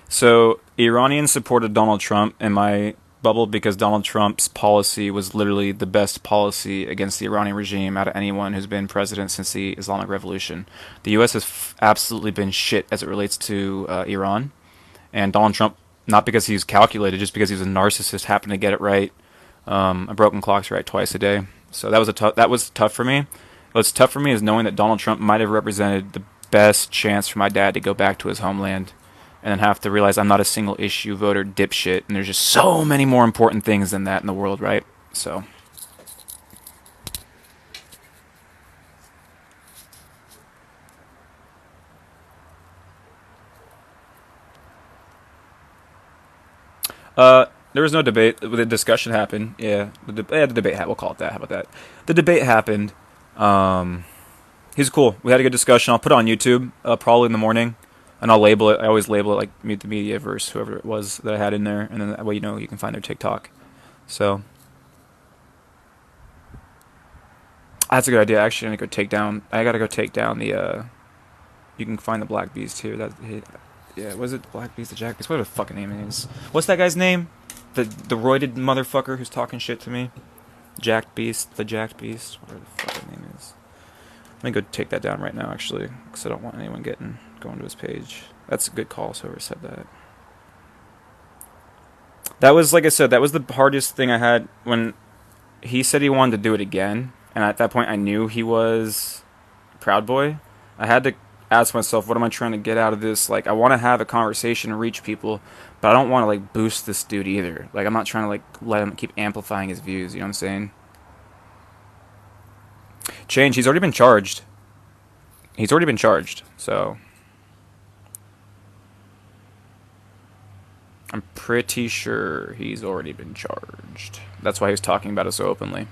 so Iranians supported Donald Trump in my bubble because Donald Trump's policy was literally the best policy against the Iranian regime out of anyone who's been president since the Islamic Revolution. The U.S. has absolutely been shit as it relates to Iran, and Donald Trump, not because he's calculated, just because he's a narcissist, happened to get it right. A broken clock's right twice a day. So that was tough for me. What's tough for me is knowing that Donald Trump might have represented the best chance for my dad to go back to his homeland, and then have to realize I'm not a single issue voter dipshit, and there's just so many more important things than that in the world, right? So. There was no debate. The discussion happened. Yeah, the debate. We'll call it that. How about that? The debate happened. He's cool. We had a good discussion. I'll put it on YouTube probably in the morning, and I'll label it. I always label it like Mute the Media versus whoever it was that I had in there, and then that way you can find their TikTok. So that's a good idea. Actually, I gotta go take down the. You can find the Black Beast here. Yeah, was it the Black Beast, the Jack Beast? Whatever the fucking name it is. What's that guy's name? The roided motherfucker who's talking shit to me. Jack Beast, the Jack Beast, whatever the fucking name is. Let me go take that down right now, actually, because I don't want anyone going to his page. That's a good call. Whoever said that. That was, like I said, that was the hardest thing I had when he said he wanted to do it again, and at that point I knew he was Proud Boy. I had to ask myself, what am I trying to get out of this? Like, I want to have a conversation and reach people, but I don't want to like boost this dude either. Like, I'm not trying to like let him keep amplifying his views. You know what I'm saying? Change. He's already been charged. So I'm pretty sure he's already been charged. That's why he was talking about it so openly.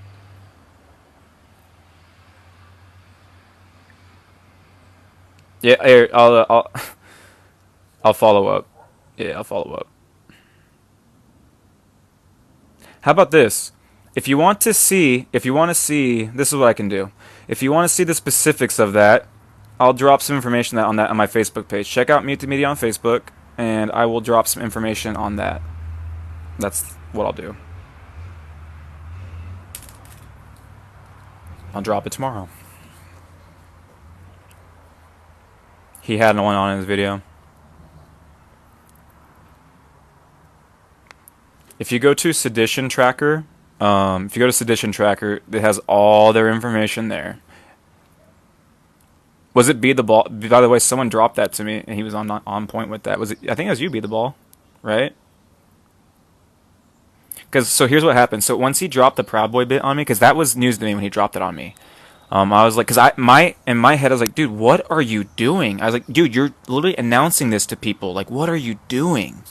Yeah, I'll follow up. Yeah, I'll follow up. How about this? If you want to see, this is what I can do. If you want to see the specifics of that, I'll drop some information on that on my Facebook page. Check out Mute the Media on Facebook, and I will drop some information on that. That's what I'll do. I'll drop it tomorrow. He had one on in his video. If you go to Sedition Tracker, it has all their information there. Was it Be the Ball? By the way, someone dropped that to me, and he was on point with that. Was it? I think it was you, Be the Ball, right? So here's what happened. So once he dropped the Proud Boy bit on me, because that was news to me when he dropped it on me. I was like, in my head, I was like, dude, what are you doing? I was like, dude, you're literally announcing this to people. Like, what are you doing?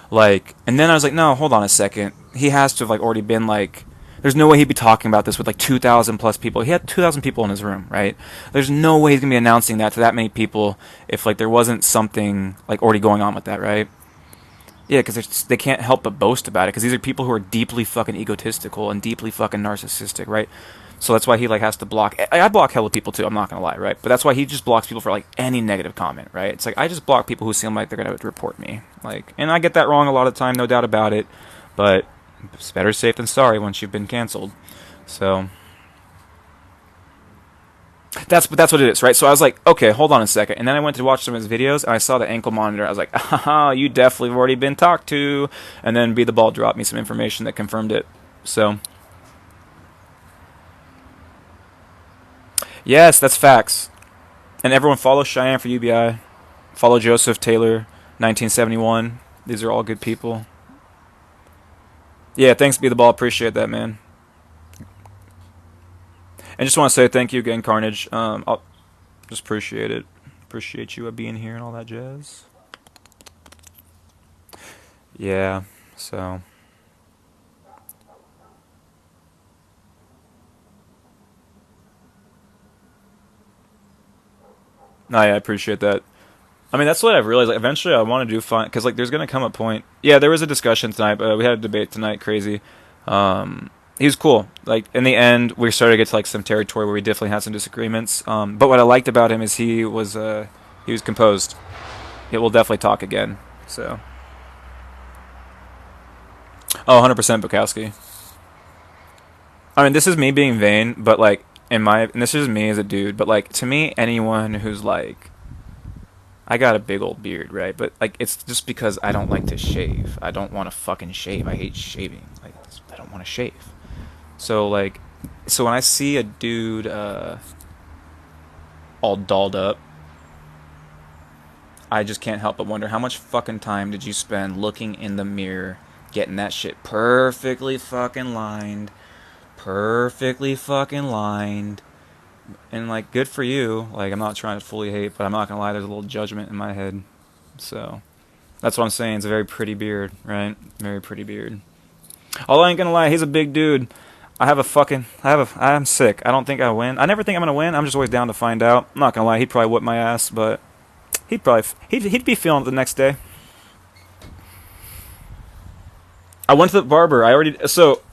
Like, and then I was like, no, hold on a second. He has to have like already been like, there's no way he'd be talking about this with like 2,000 plus people. He had 2,000 people in his room, right? There's no way he's gonna be announcing that to that many people if like there wasn't something like already going on with that, right? Yeah, because they can't help but boast about it, because these are people who are deeply fucking egotistical and deeply fucking narcissistic, right? So that's why he like has to block. I block hella people too. I'm not gonna lie, right? But that's why he just blocks people for like any negative comment, right? It's like I just block people who seem like they're gonna report me, like, and I get that wrong a lot of the time, no doubt about it. But it's better safe than sorry once you've been canceled. So that's what it is, right? So I was like, okay, hold on a second, and then I went to watch some of his videos, and I saw the ankle monitor. I was like, haha, you definitely have already been talked to. And then Be the Ball dropped me some information that confirmed it. So. Yes, that's facts. And everyone follow Cheyenne for UBI. Follow Joseph Taylor, 1971. These are all good people. Yeah, thanks, Be the Ball. Appreciate that, man. And just want to say thank you again, Carnage. I'll just appreciate it. Appreciate you being here and all that jazz. Yeah, so. No, yeah, I appreciate that. I mean, that's what I've realized. Like, eventually, I want to do fun because like there's gonna come a point. Yeah, there was a discussion tonight. We had a debate tonight. Crazy. He was cool. Like in the end, we started to get to like some territory where we definitely had some disagreements. But what I liked about him is he was composed. He will definitely talk again. So, oh, 100% Bukowski. I mean, this is me being vain, but like and this is me as a dude. But like to me, anyone who's like I got a big old beard, right? But like, it's just because I don't like to shave. I don't want to fucking shave. I hate shaving. Like, I don't want to shave. So like, so when I see a dude all dolled up, I just can't help but wonder how much fucking time did you spend looking in the mirror, getting that shit perfectly fucking lined, and like, good for you. Like, I'm not trying to fully hate, but I'm not gonna lie. There's a little judgment in my head. So that's what I'm saying. It's a very pretty beard, right? Very pretty beard. Although I ain't gonna lie, he's a big dude. I'm sick. I don't think I win. I never think I'm gonna win. I'm just always down to find out. I'm not gonna lie, he'd probably whip my ass, but he'd be feeling it the next day. I went to the barber.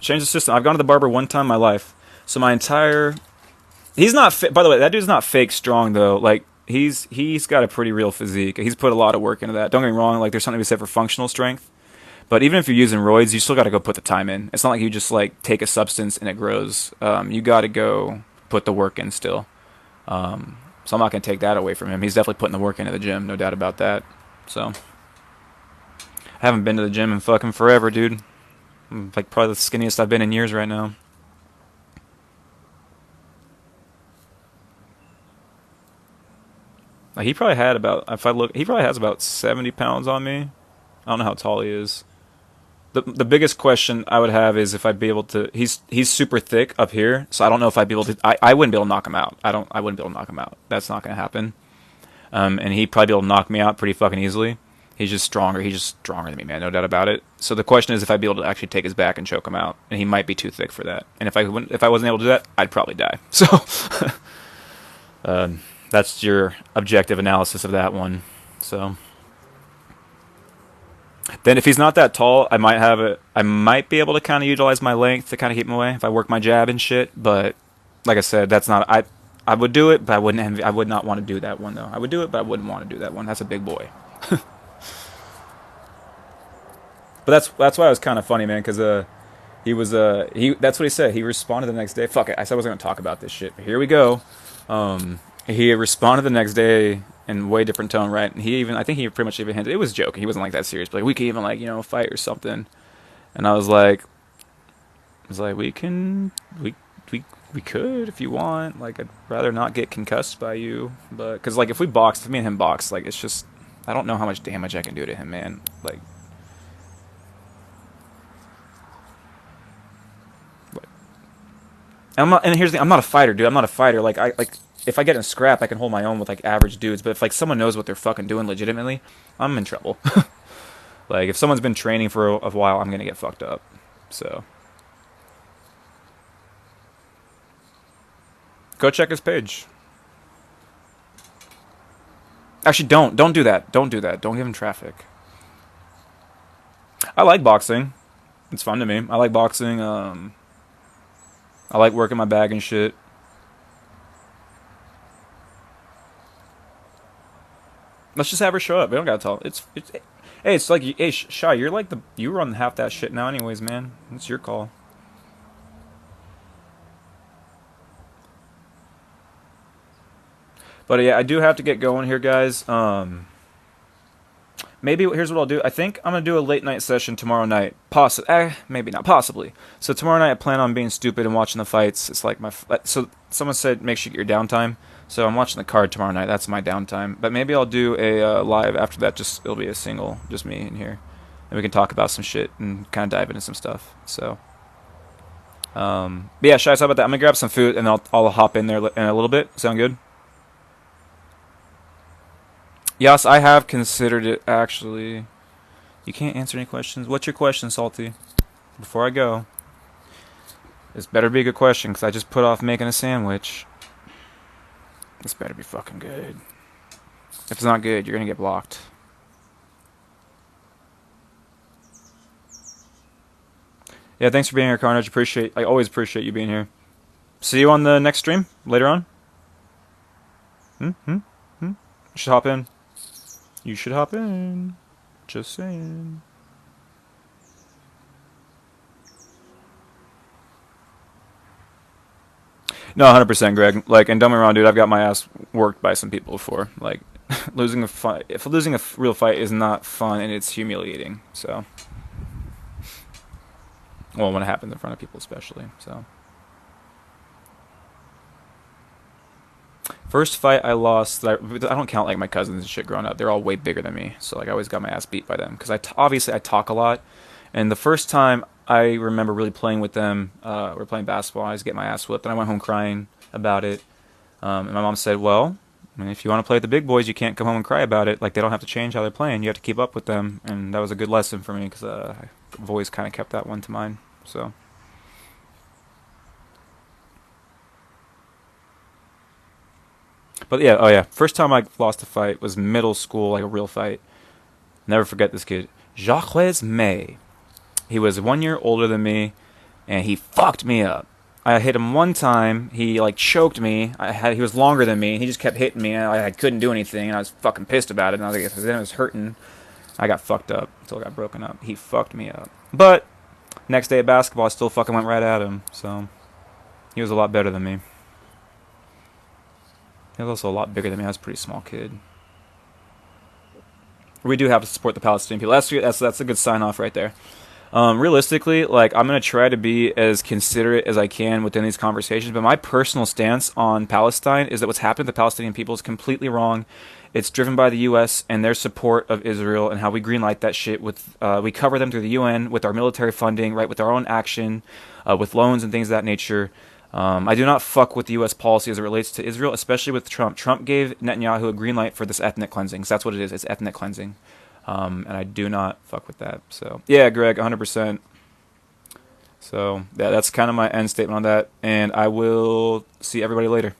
Change the system. I've gone to the barber one time in my life. So my entire, he's not. By the way, that dude's not fake strong though. Like he's got a pretty real physique. He's put a lot of work into that. Don't get me wrong. Like there's something to be said for functional strength. But even if you're using roids, you still got to go put the time in. It's not like you just like take a substance and it grows. You got to go put the work in still. So I'm not gonna take that away from him. He's definitely putting the work into the gym, no doubt about that. So I haven't been to the gym in fucking forever, dude. I'm like probably the skinniest I've been in years right now. Like he probably had about he probably has about 70 pounds on me. I don't know how tall he is. The biggest question I would have is if I'd be able to. He's super thick up here, so I don't know if I'd be able to. I wouldn't be able to knock him out. I wouldn't be able to knock him out. That's not gonna happen. And he'd probably be able to knock me out pretty fucking easily. He's just stronger. He's just stronger than me, man. No doubt about it. So the question is if I'd be able to actually take his back and choke him out, and he might be too thick for that. And if I wasn't able to do that, I'd probably die. So that's your objective analysis of that one. So. Then if he's not that tall, I might be able to kind of utilize my length to kind of keep him away if I work my jab and shit. But like I said, that's not I would do it, but I would not want to do that one though. I would do it, but I wouldn't want to do that one. That's a big boy. But that's why it was kind of funny, man, because that's what he said. He responded the next day. Fuck it, I said I wasn't gonna talk about this shit, but here we go. He responded the next day in way different tone, right? And I think he pretty much even hinted it was joking. He wasn't like that serious, but like we could even like fight or something. And I was like, we could if you want. Like I'd rather not get concussed by you, but because like if me and him box, like it's just I don't know how much damage I can do to him, man. Like. And here's the thing, I'm not a fighter, dude. I'm not a fighter. Like if I get in a scrap, I can hold my own with like average dudes. But if like someone knows what they're fucking doing legitimately, I'm in trouble. Like if someone's been training for a while, I'm gonna get fucked up. So go check his page. Actually, don't do that. Don't do that. Don't give him traffic. I like boxing. It's fun to me. I like boxing. I like working my bag and shit. Let's just have her show up. We don't gotta tell. Hey, it's like, hey, Shy, you run half that shit now, anyways, man. It's your call. But yeah, I do have to get going here, guys. Maybe here's what I'll do. I think I'm gonna do a late night session tomorrow night. Maybe not. Possibly. So tomorrow night I plan on being stupid and watching the fights. It's like so someone said make sure you get your downtime. So I'm watching the card tomorrow night. That's my downtime. But maybe I'll do a live after that. It'll be a single, just me in here, and we can talk about some shit and kind of dive into some stuff. So, but yeah, Shy, how about that? I'm gonna grab some food and I'll hop in there in a little bit. Sound good? Yes, I have considered it, actually. You can't answer any questions. What's your question, Salty? Before I go. This better be a good question, because I just put off making a sandwich. This better be fucking good. If it's not good, you're gonna get blocked. Yeah, thanks for being here, Carnage. I always appreciate you being here. See you on the next stream later on. Hmm. You should hop in. You should hop in. Just saying. No, 100%, Greg. Like, and don't get me wrong, dude. I've got my ass worked by some people before. Like, losing a fight. If losing a real fight is not fun and it's humiliating. So, well, when it happens in front of people, especially. So, first fight I lost. I don't count like my cousins and shit growing up. They're all way bigger than me. So, like, I always got my ass beat by them because obviously I talk a lot. And the first time I remember really playing with them, we were playing basketball. I was getting my ass whipped, and I went home crying about it. And my mom said, "Well, I mean, if you want to play with the big boys, you can't come home and cry about it. Like, they don't have to change how they're playing. You have to keep up with them." And that was a good lesson for me because I've always kind of kept that one to mind. So, but yeah, oh yeah, first time I lost a fight was middle school, like a real fight. Never forget this kid, Jacques May. He was 1 year older than me, and he fucked me up. I hit him one time. He like choked me. He was longer than me. He just kept hitting me, and I couldn't do anything. And I was fucking pissed about it. And I was like, then it was hurting. I got fucked up until I got broken up. He fucked me up. But next day at basketball, I still fucking went right at him. So he was a lot better than me. He was also a lot bigger than me. I was a pretty small kid. We do have to support the Palestinian people. That's a good sign off right there. Realistically, like, I'm going to try to be as considerate as I can within these conversations, but my personal stance on Palestine is that what's happened to the Palestinian people is completely wrong. It's driven by the U.S. and their support of Israel and how we greenlight that shit with, we cover them through the UN with our military funding, right, with our own action, with loans and things of that nature. I do not fuck with the U.S. policy as it relates to Israel, especially with Trump. Trump gave Netanyahu a green light for this ethnic cleansing. So that's what it is. It's ethnic cleansing. And I do not fuck with that. So, yeah, Greg, 100%. So, yeah, that's kind of my end statement on that. And I will see everybody later.